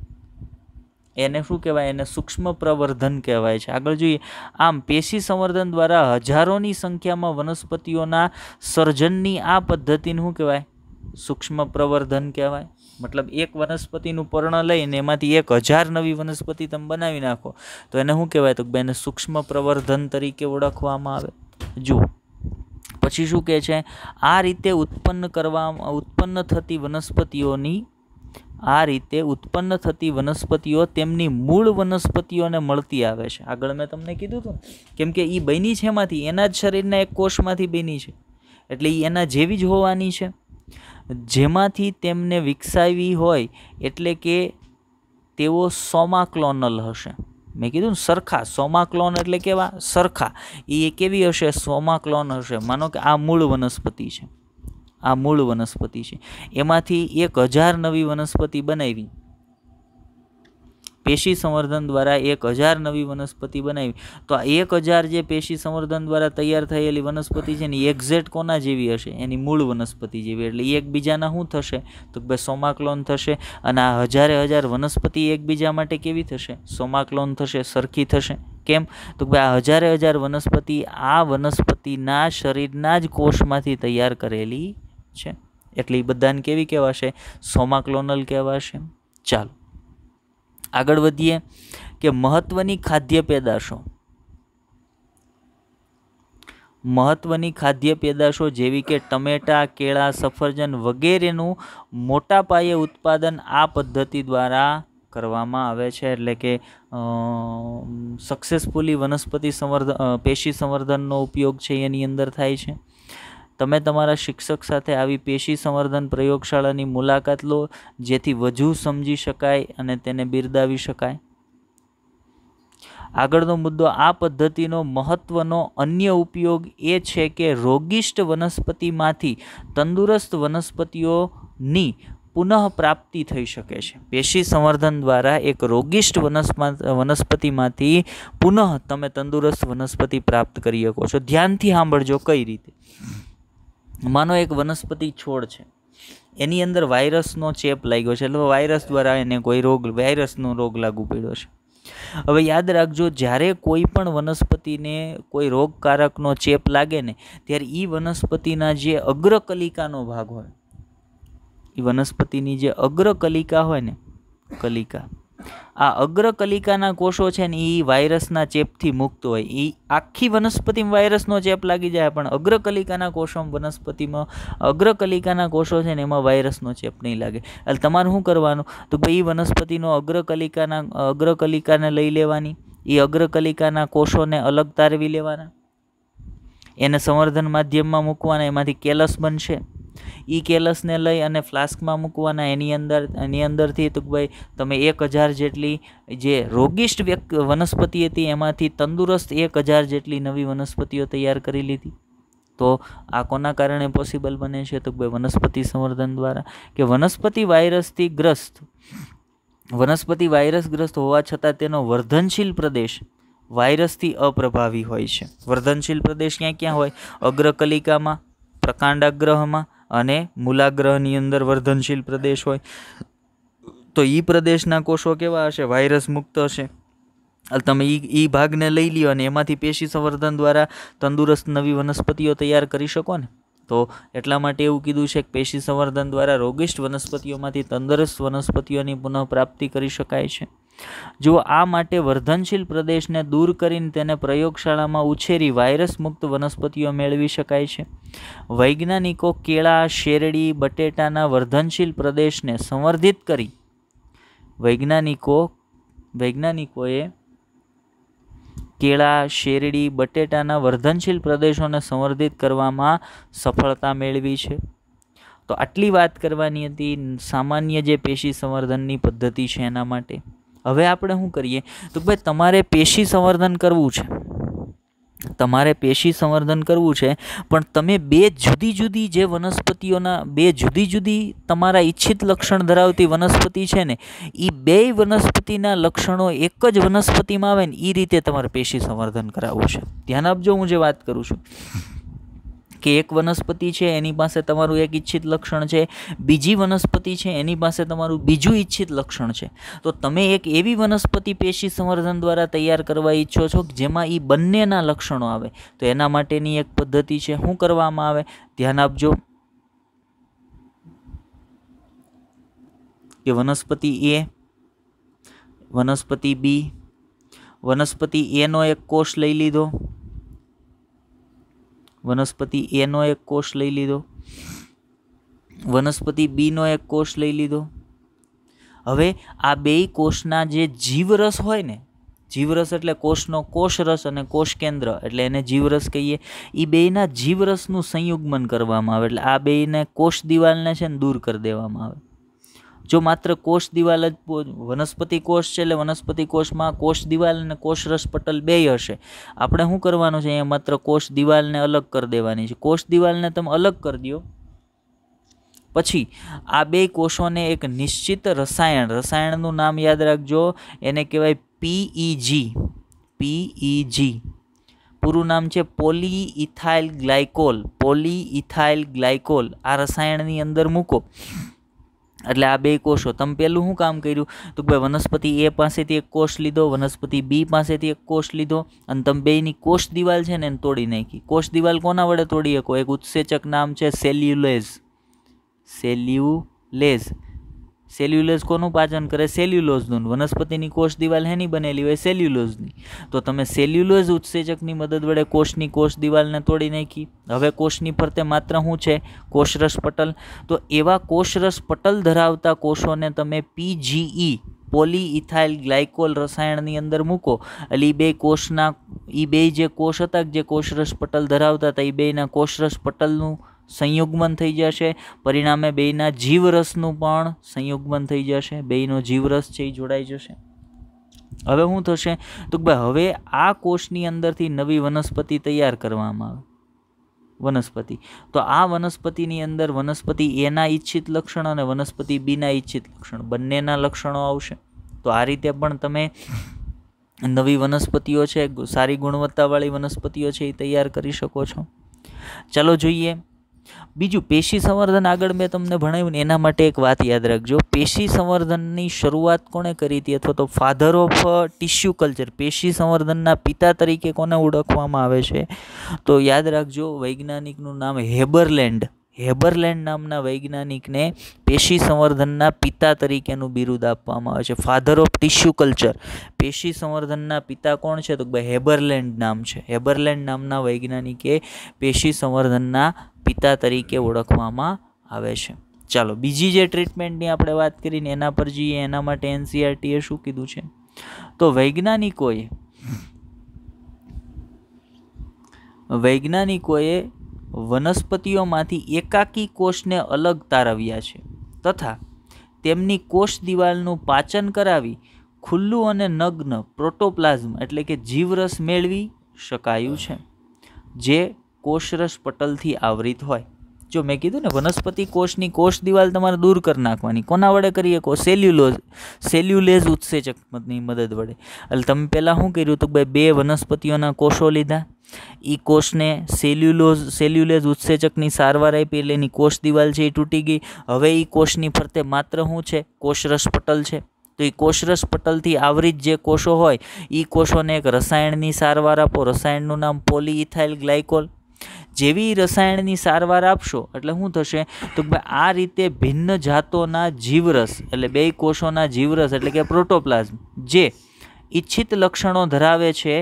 A: એને શું કહેવાય? એને સૂક્ષ્મ પ્રવર્ધન કહેવાય છે. આગળ જોઈએ. આમ પેશી સંવર્ધન દ્વારા હજારોની સંખ્યામાં વનસ્પતિઓના સર્જનની આ પદ્ધતિને શું કહેવાય? સૂક્ષ્મ પ્રવર્ધન કહેવાય. મતલબ એક વનસ્પતિનું પર્ણ લઈને એમાંથી 1,000 નવી વનસ્પતિ તમે બનાવી નાખો, તો એને શું કહેવાય? તો એને સૂક્ષ્મ પ્રવર્ધન તરીકે ઓળખવામાં આવે. જુઓ, પછી શું કહે છે? આ રીતે ઉત્પન્ન થતી વનસ્પતિઓ તેમની મૂળ વનસ્પતિઓને મળતી આવે છે. આગળ મેં તમને કીધું હતું, કેમ કે એ બની છે એમાંથી, એના જ શરીરના એક કોષમાંથી બની છે, એટલે એ એના જેવી જ હોવાની છે. જેમાંથી તેમને વિકસાવી હોય, એટલે કે તેઓ સોમાક્લોનલ હશે. મેં કીધું ને સરખા, સોમાક્લોન એટલે કેવા? સરખા. એ કેવી હશે? સોમાક્લોન હશે. માનો કે આ મૂળ વનસ્પતિ છે, એમાંથી 1,000 નવી વનસ્પતિ બનાવી. પેશી સંવર્ધન દ્વારા 1,000 નવી વનસ્પતિ બનાવી. તો આ 1,000 જે પેશી સંવર્ધન દ્વારા તૈયાર થયેલી વનસ્પતિ છે ને, એક્ઝેક્ટ કોના જેવી હશે? એની મૂળ વનસ્પતિ જેવી. એટલે એકબીજાના શું થશે? તો ભાઈ સોમાક્લોન થશે. અને આ 1,000 વનસ્પતિ એકબીજા માટે કેવી થશે? સોમાક્લોન થશે, સરખી થશે. કેમ? તો ભાઈ આ 1,000 વનસ્પતિ આ વનસ્પતિના શરીરના જ કોષમાંથી તૈયાર કરેલી છે, એટલે એ બધાને કેવી કહેવાશે? સોમાક્લોનલ કહેવાશે. ચાલો આગળ વધીએ કે મહત્વની ખાદ્ય પેદાશો જેવી કે ટમેટા, કેળા, સફરજન વગેરેનું મોટા પાયે ઉત્પાદન આ પદ્ધતિ દ્વારા કરવામાં આવે છે. એટલે કે સક્સેસફુલી પેશી સંવર્ધનનો ઉપયોગ છે એની અંદર થાય છે. તમે તમારા શિક્ષક સાથે આવી પેશી સંવર્ધન પ્રયોગશાળાની મુલાકાત લો, જેથી વધુ સમજી શકાય અને તેને બિરદાવી શકાય. આગળનો મુદ્દો, આ પદ્ધતિનો મહત્વનો અન્ય ઉપયોગ એ છે કે રોગિષ્ટ વનસ્પતિમાંથી તંદુરસ્ત વનસ્પતિઓની પુનઃ પ્રાપ્તિ થઈ શકે છે. પેશી સંવર્ધન દ્વારા એક રોગિષ્ટ વનસ્પતિમાંથી પુનઃ તમે તંદુરસ્ત વનસ્પતિ પ્રાપ્ત કરી શકો છો. ધ્યાનથી સાંભળજો કઈ રીતે. માનો એક વનસ્પતિ છોડ છે, એની અંદર વાયરસનો ચેપ લાગ્યો છે, એટલે વાયરસ દ્વારા એને કોઈ વાયરસનો રોગ લાગુ પડ્યો છે. હવે યાદ રાખજો, જ્યારે કોઈ પણ વનસ્પતિને કોઈ રોગકારકનો ચેપ લાગે ને, ત્યારે એ વનસ્પતિના જે અગ્રકલિકાનો ભાગ હોય, એ વનસ્પતિની જે અગ્રકલિકા હોય ને, કલિકા, આ અગ્રકલિકાના કોષો છે ને, એ વાયરસના ચેપથી મુક્ત હોય. એ આખી વનસ્પતિમાં વાયરસનો ચેપ લાગી જાય, પણ અગ્રકલિકાના કોષો વનસ્પતિમાં અગ્રકલિકાના કોષો છે ને, એમાં વાયરસનો ચેપ નહીં લાગે. એટલે તમારે શું કરવાનું, તો ભાઈ એ વનસ્પતિનો અગ્રકલિકાને લઈ લેવાની, એ અગ્રકલિકાના કોષોને અલગ તારવી લેવાના, એને સંવર્ધન માધ્યમમાં મૂકવાના, એમાંથી કેલસ બનશે. એ કેલસને લઈ અને ફ્લાસ્કમાં મૂકવાના. એની અંદરથી તો ભાઈ તમે 1000 જેટલી જે રોગિષ્ટ વનસ્પતિ હતી એમાંથી તંદુરસ્ત 1000 જેટલી નવી વનસ્પતિઓ તૈયાર કરી લીધી. તો આ કોના કારણે પોસિબલ બને છે, તો ભાઈ વનસ્પતિ સંવર્ધન દ્વારા. કે વનસ્પતિ વાયરસગ્રસ્ત હોવા છતાં તેનો વર્ધનશીલ પ્રદેશ વાયરસથી અપ્રભાવી હોય છે. વર્ધનશીલ પ્રદેશ ક્યાં ક્યાં હોય? અગ્રકલિકામાં, પ્રકાંડાગ્રહમાં અને મૂલાગ્રહની અંદર વર્ધનશીલ પ્રદેશ હોય. તો એ પ્રદેશના કોષો કેવા હશે? વાયરસ મુક્ત હશે. તમે એ ભાગને લઈ લ્યો અને એમાંથી પેશી સંવર્ધન દ્વારા તંદુરસ્ત નવી વનસ્પતિઓ તૈયાર કરી શકો ને. તો એટલા માટે એવું કીધું છે કે પેશી સંવર્ધન દ્વારા રોગિષ્ટ વનસ્પતિઓમાંથી તંદુરસ્ત વનસ્પતિઓની પુનઃપ્રાપ્તિ કરી શકાય છે. જો આ માટે વર્ધનશીલ પ્રદેશને દૂર કરીને તેને પ્રયોગશાળામાં ઉછેરી વાયરસ મુક્ત વનસ્પતિઓ મેળવી શકાય છે. વૈજ્ઞાનિકો કેળા, શેરડી, બટેટાના વર્ધનશીલ પ્રદેશને સંવર્ધિત કરી વૈજ્ઞાનિકોએ કેળા, શેરડી, બટેટાના વર્ધનશીલ પ્રદેશોને સંવર્ધિત કરવામાં સફળતા મેળવી છે. તો આટલી વાત કરવાની હતી સામાન્ય જે પેશી સંવર્ધનની પદ્ધતિ છે એના માટે. હવે આપણે શું કરીએ, તો ભાઈ તમારે પેશી સંવર્ધન કરવું છે, પણ તમે બે જુદી જુદી જે વનસ્પતિઓના બે જુદી જુદી તમારા ઈચ્છિત લક્ષણ ધરાવતી વનસ્પતિ છે ને, એ બે વનસ્પતિના લક્ષણો એક જ વનસ્પતિમાં આવે ને એ રીતે તમારે પેશી સંવર્ધન કરાવવું છે. ધ્યાન આપજો, હું જે વાત કરું છું કે એક વનસ્પતિ છે એની પાસે તમારું એક ઈચ્છિત લક્ષણ છે, બીજી વનસ્પતિ છે એની પાસે તમારું બીજું ઈચ્છિત લક્ષણ છે. તો તમે એક એવી વનસ્પતિ પેશી સંવર્ધન દ્વારા તૈયાર કરવા ઈચ્છો છો જેમાં એ બંનેના લક્ષણો આવે. તો એના માટેની એક પદ્ધતિ છે. શું કરવામાં આવે? ધ્યાન આપજો કે વનસ્પતિ એ, વનસ્પતિ બી, વનસ્પતિ એનો એક કોષ લઈ લીધો, વનસ્પતિ એનો એક કોષ લઈ લીધો, વનસ્પતિ બીનો એક કોષ લઈ લીધો. હવે આ બે કોષના જે જીવરસ હોય ને, જીવરસ એટલે કોષનો કોષરસ અને કોષ કેન્દ્ર એટલે એને જીવરસ કહીએ, એ બેના જીવરસનું સંયુગ્મન કરવામાં આવે. એટલે આ બેને કોષ દિવાલને છે ને દૂર કરી દેવામાં આવે. જો માત્ર કોષ દિવાલ જ વનસ્પતિ કોષ છે એટલે વનસ્પતિ કોષમાં કોષ દિવાલ અને કોષરસ પટલ બેય હશે. આપણે શું કરવાનું છે? અહીંયા માત્ર કોષ દિવાલને અલગ કરી દેવાની છે. કોષ દિવાલને તમે અલગ કરી દો પછી આ બે કોષોને એક નિશ્ચિત રસાયણનું નામ યાદ રાખજો, એને કહેવાય PEG. પૂરું નામ છે પોલીઇથાઇલ ગ્લાયકોલ. આ રસાયણની અંદર મૂકો એટલે આ બે કોષો. તમે પેલું શું કામ કર્યું? તો ભાઈ વનસ્પતિ એ પાસેથી એક કોષ લીધો, વનસ્પતિ બી પાસેથી એક કોષ લીધો અને તમે બેની કોષ દિવાલ છે ને એને તોડી નાખી. કોષ દિવાલ કોના વડે તોડી શકો? એક ઉત્સેચક નામ છે સેલ્યુલેઝ કોનું પાચન કરે? સેલ્યુલોઝનું. વનસ્પતિની કોષ દિવાલ હેની બનેલી હોય? સેલ્યુલોઝની. તો તમે સેલ્યુલોઝ ઉત્સેચકની મદદ વડે કોષની કોષ દિવાલને તોડી નાખી. હવે કોષની ફરતે માત્ર શું છે? કોષરસ પટલ. તો એવા કોષરસ પટલ ધરાવતા કોષોને તમે PGE પોલીઇથાઇલ ગ્લાયકોલ રસાયણની અંદર મૂકો એટલે એ બે જે કોષ હતા જે કોષરસ પટલ ધરાવતા હતા એ બેના કોષરસ પટલનું સંયુગ્મન થઈ જશે. પરિણામે બેના જીવરસનું પણ સંયુગ્મન થઈ જશે. બેનો જીવરસ છે એ જોડાઈ જશે. હવે શું થશે તો ભાઈ હવે આ કોષની અંદરથી નવી વનસ્પતિ તૈયાર કરવામાં આવે, વનસ્પતિ. તો આ વનસ્પતિની અંદર વનસ્પતિ એના ઈચ્છિત લક્ષણ અને વનસ્પતિ બીના ઈચ્છિત લક્ષણ બંનેના લક્ષણો આવશે. તો આ રીતે પણ તમે નવી વનસ્પતિઓ છે, સારી ગુણવત્તાવાળી વનસ્પતિઓ છે એ તૈયાર કરી શકો છો. ચાલો જોઈએ બીજું, પેશી સંવર્ધન. આગળ મેં તમને ભણાવ્યું ને એના માટે એક વાત યાદ રાખજો. પેશી સંવર્ધનની શરૂઆત કોણે કરી હતી, અથવા તો ફાધર ઓફ ટિશ્યુ કલ્ચર, પેશી સંવર્ધનના પિતા તરીકે કોને ઓળખવામાં આવે છે? તો યાદ રાખજો, વૈજ્ઞાનિકનું નામ હેબરલેન્ડ. હેબરલેન્ડ નામના વૈજ્ઞાનિકને પેશી સંવર્ધનના પિતા તરીકેનું બિરુદ આપવામાં આવે છે. Father of tissue culture. પેશી સંવર્ધનના પિતા કોણ છે? તો ભાઈ હેબરલેન્ડ નામ છે. હેબરલેન્ડ નામના વૈજ્ઞાનિકે પેશી સંવર્ધનના પિતા તરીકે ઓળખવામાં આવે છે. ચાલો બીજી જે ટ્રીટમેન્ટની આપણે વાત કરીને એના પર જઈએ. એના માટે NCERT એ શું કીધું છે? તો વૈજ્ઞાનિકોએ વનસ્પતિઓમાંથી એકાકી કોષને અલગ તારવ્યા છે તથા તેમની કોષ દિવાલનું પાચન કરાવી ખુલ્લું અને નગ્ન પ્રોટોપ્લાઝમ એટલે કે જીવરસ મેળવી શકાયું છે, જે કોષરસ પટલથી આવરિત હોય. જો મેં કીધું ને, વનસ્પતિ કોષની કોષ દિવાલ તમારે દૂર કરી નાખવાની. કોના વડે કરીએ? સેલ્યુલેઝ ઉત્સેચકની મદદ વડે. એટલે તમે પહેલાં શું કર્યું? તો બે વનસ્પતિઓના કોષો લીધા, એ કોષને સેલ્યુલેઝ ઉત્સેચકની સારવાર આપી, એટલે એની કોષ દિવાલ છે એ તૂટી ગઈ. હવે એ કોષની ફરતે માત્ર શું છે? કોષરસ પટલ છે. તો એ કોષરસ પટલથી આવરિત જે કોષો હોય એ કોષોને એક રસાયણની સારવાર આપો. રસાયણનું નામ પોલીઇથાઇલ ગ્લાયકોલ. જેવી રસાયણની સારવાર આપશો એટલે શું થશે? તો આ રીતે ભિન્ન જાતોના જીવરસ, એટલે બે કોષોના જીવરસ એટલે કે પ્રોટોપ્લાઝમ જે ઈચ્છિત લક્ષણો ધરાવે છે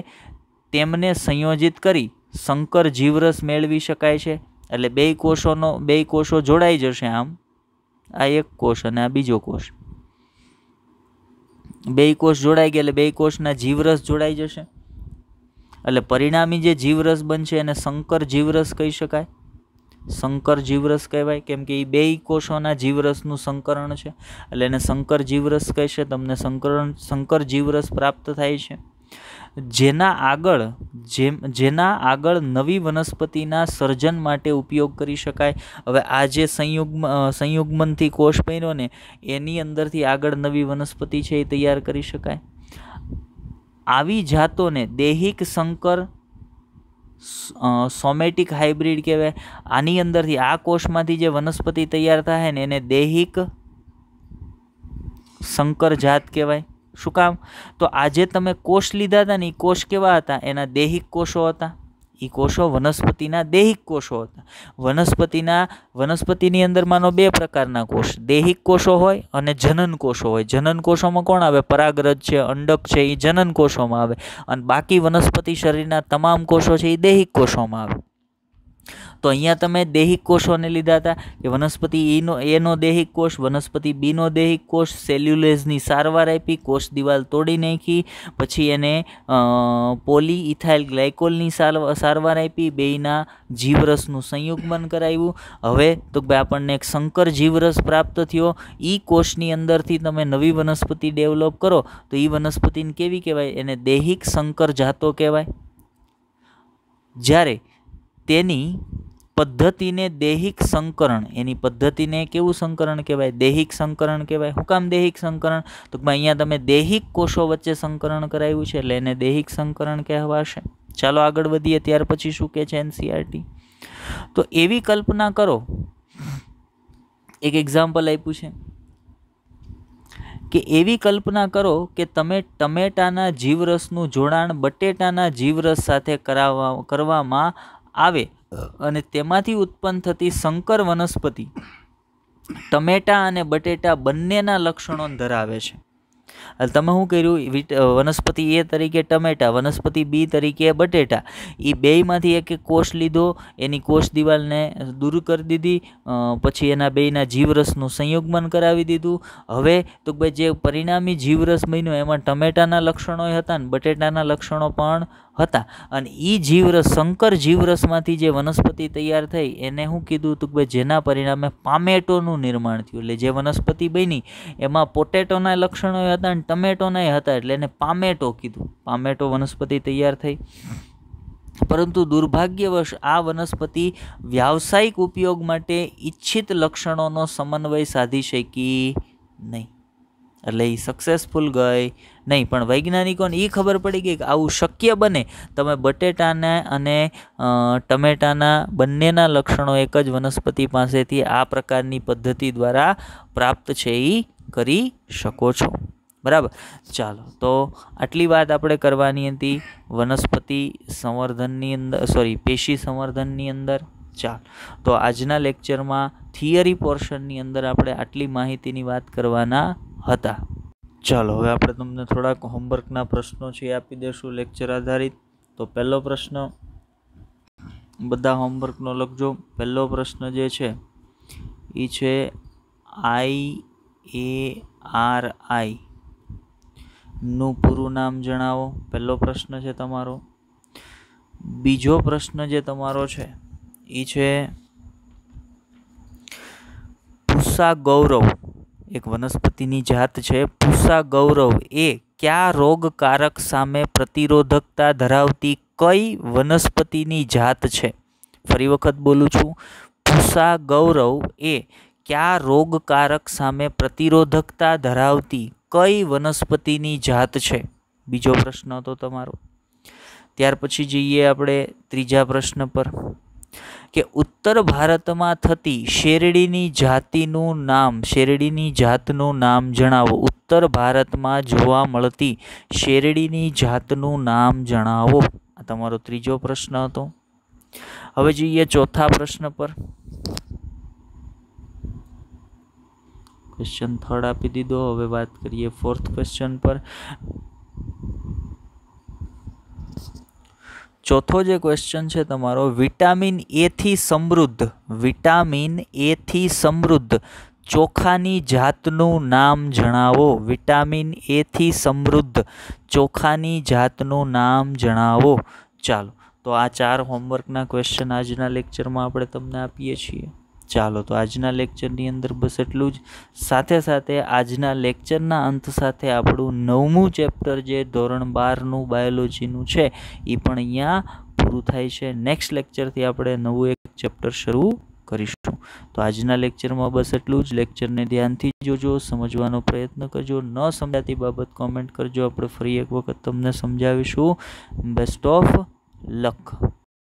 A: તેમને સંયોજિત કરી સંકર જીવરસ મેળવી શકાય છે. એટલે બે કોષો જોડાઈ જશે. આમ આ એક કોષ અને આ બીજો કોષ, બે કોષ જોડાઈ ગયા એટલે બે કોષના જીવરસ જોડાઈ જશે. એટલે પરિણામી જે જીવરસ બનશે એને સંકર જીવરસ કહી શકાય. સંકર જીવરસ કહેવાય, કેમ કે એ બે કોષોના જીવરસનું સંકરણ છે એટલે એને સંકર જીવરસ કહેશે. તમને સંકર જીવરસ પ્રાપ્ત થાય છે, જેના આગળ નવી વનસ્પતિના સર્જન માટે ઉપયોગ કરી શકાય. હવે આ જે સંયુગ્મનથી કોષ બન્યો ને એની અંદરથી આગળ નવી વનસ્પતિ છે એ તૈયાર કરી શકાય. આવી જાતોને દૈહિક સંકર સોમેટિક હાઇબ્રિડ કહેવાય. આની અંદરથી આ કોષમાંથી જે વનસ્પતિ તૈયાર થાય ને એને દૈહિક સંકર જાત કહેવાય. શું કામ? તો આજે તમે કોષ લીધા હતા ને એ કોષ કેવા હતા? એના દૈહિક કોષો હતા. એ કોષો વનસ્પતિના દૈહિક કોષો હતા. વનસ્પતિની અંદર માનો બે પ્રકારના કોષ, દૈહિક કોષો હોય અને જનન કોષો હોય. જનન કોષોમાં કોણ આવે? પરાગરજ છે, અંડક છે, એ જનન કોષોમાં આવે. અને બાકી વનસ્પતિ શરીરના તમામ કોષો છે એ દૈહિક કોષોમાં આવે. તો અહીંયા તમે દૈહિક કોષોને લીધા હતા કે વનસ્પતિ એનો દૈહિક કોષ, વનસ્પતિ બીનો દૈહિક કોષ, સેલ્યુલેઝની સારવાર આપી, કોષ દિવાલ તોડી નાખી, પછી એને પોલીઇથાઇલ ગ્લાયકોલની સારવાર આપી, બેયના જીવરસનું સંયુગ્મન કરાવ્યું. હવે તો ભાઈ આપણને એક સંકર જીવરસ પ્રાપ્ત થયો. એ કોષની અંદરથી તમે નવી વનસ્પતિ ડેવલપ કરો તો એ વનસ્પતિને કેવી કહેવાય? એને દૈહિક સંકર જાતો કહેવાય. જ્યારે તેની પદ્ધતિને દૈહિક સંકરણ, એની પદ્ધતિને કેવું સંકરણ કહેવાય? દૈહિક સંકરણ કહેવાય. શું કામ દૈહિક સંકરણ? તો અહીંયા તમે દૈહિક કોષો વચ્ચે સંકરણ કરાવ્યું છે એટલે એને દૈહિક સંકરણ કહેવાશે. ચાલો આગળ વધીએ. ત્યાર પછી શું કહે છે NCERT? તો એવી કલ્પના કરો, એક એક્ઝામ્પલ આપ્યું છે કે એવી કલ્પના કરો કે તમે ટમેટાના જીવરસનું જોડાણ બટેટાના જીવરસ સાથે કરવામાં આવે અને તેમાંથી ઉત્પન્ન થતી સંકર વનસ્પતિ ટમેટા અને બટેટા બંનેના લક્ષણો ધરાવે છે. તમે શું કર્યું? વનસ્પતિ એ તરીકે ટમેટા, વનસ્પતિ બી તરીકે બટેટા, એ બેયમાંથી એક કોષ લીધો, એની કોષ દિવાલને દૂર કરી દીધી, પછી એના બેયના જીવરસનું સંયુગ્મન કરાવી દીધું. હવે તો ભાઈ જે પરિણામી જીવરસ બન્યો એમાં ટમેટાના લક્ષણો હતા ને બટેટાના લક્ષણો પણ હતા અને એ જીવરસ સંકર જીવરસમાંથી જે વનસ્પતિ તૈયાર થઈ એને શું કીધું હતું કે જેના પરિણામે પામેટોનું નિર્માણ થયું. એટલે જે વનસ્પતિ બની એમાં પોટેટોના લક્ષણો હતા અને ટમેટોના હતા એટલે એને પામેટો કીધું. પામેટો વનસ્પતિ તૈયાર થઈ. પરંતુ દુર્ભાગ્યવશ આ વનસ્પતિ વ્યાવસાયિક ઉપયોગ માટે ઈચ્છિત લક્ષણોનો સમન્વય સાધી શકી નહીં. એટલે એ સક્સેસફુલ ગઈ નહીં. પણ વૈજ્ઞાનિકોને એ ખબર પડી ગઈ કે આવું શક્ય બને. તમે બટેટાના અને ટમેટાના બંનેના લક્ષણો એક જ વનસ્પતિ પાસેથી આ પ્રકારની પદ્ધતિ દ્વારા પ્રાપ્ત છે એ કરી શકો છો. બરાબર. ચાલો, તો આટલી વાત આપણે કરવાની હતી વનસ્પતિ સંવર્ધનની અંદર, પેશી સંવર્ધનની અંદર. ચાલ, તો આજના લેક્ચરમાં થિયરી પોર્શનની અંદર આપણે આટલી માહિતીની વાત કરવાના હતા. ચાલો, હવે આપણે તમને થોડાક હોમવર્કના પ્રશ્નો છે આપી દઈશું લેક્ચર આધારિત. તો પહેલો પ્રશ્ન, બધા હોમવર્કનો લખજો. પહેલો પ્રશ્ન જે છે એ છે IARI નું પૂરું નામ જણાવો. પહેલો પ્રશ્ન છે તમારો. બીજો પ્રશ્ન જે તમારો છે એ છે પૂષા ગૌરવ, એક વનસ્પતિની જાત છે પૂષા ગૌરવ, એ કયા રોગકારક સામે પ્રતિરોધકતા ધરાવતી કઈ વનસ્પતિની જાત છે? ફરી વખત બોલું છું, પૂષા ગૌરવ એ કયા રોગકારક સામે પ્રતિરોધકતા ધરાવતી કઈ વનસ્પતિની જાત છે? બીજો પ્રશ્ન હતો તમારો. ત્યાર પછી જઈએ આપણે ત્રીજા પ્રશ્ન પર કે ઉત્તર ભારતમાં થતી શેરડીની જાતનું નામ જણાવો. ઉત્તર ભારતમાં જોવા મળતી શેરડીની જાતનું નામ જણાવો. આ તમારો ત્રીજો પ્રશ્ન હતો. હવે જઈએ ચોથા પ્રશ્ન પર. ક્વેશ્ચન 3 આપી દીધો. હવે વાત કરીએ 4th ક્વેશ્ચન પર. ચોથો જે ક્વેશ્ચન છે તમારો, વિટામિન એ થી સમૃદ્ધ ચોખાની જાતનું નામ જણાવો. વિટામિન એ થી સમૃદ્ધ ચોખાની જાતનું નામ જણાવો. ચાલો, તો આ 4 હોમવર્કના ક્વેશ્ચન આજના લેક્ચરમાં આપણે તમને આપીએ છીએ. ચાલો, તો આજના લેક્ચરની અંદર બસ એટલું જ. સાથે સાથે આજના લેક્ચરના અંત સાથે આપણું 9મું ચેપ્ટર જે ધોરણ 12નું બાયોલોજીનું છે એ પણ અહીંયા પૂરું થાય છે. નેક્સ્ટ લેક્ચરથી આપણે નવું એક ચેપ્ટર શરૂ કરીશું. તો આજના લેક્ચરમાં બસ એટલું જ. લેક્ચરને ધ્યાનથી જોજો, સમજવાનો પ્રયત્ન કરજો. ન સમજાતી બાબત કોમેન્ટ કરજો, આપણે ફરી એક વખત તમને સમજાવીશું. Best of luck.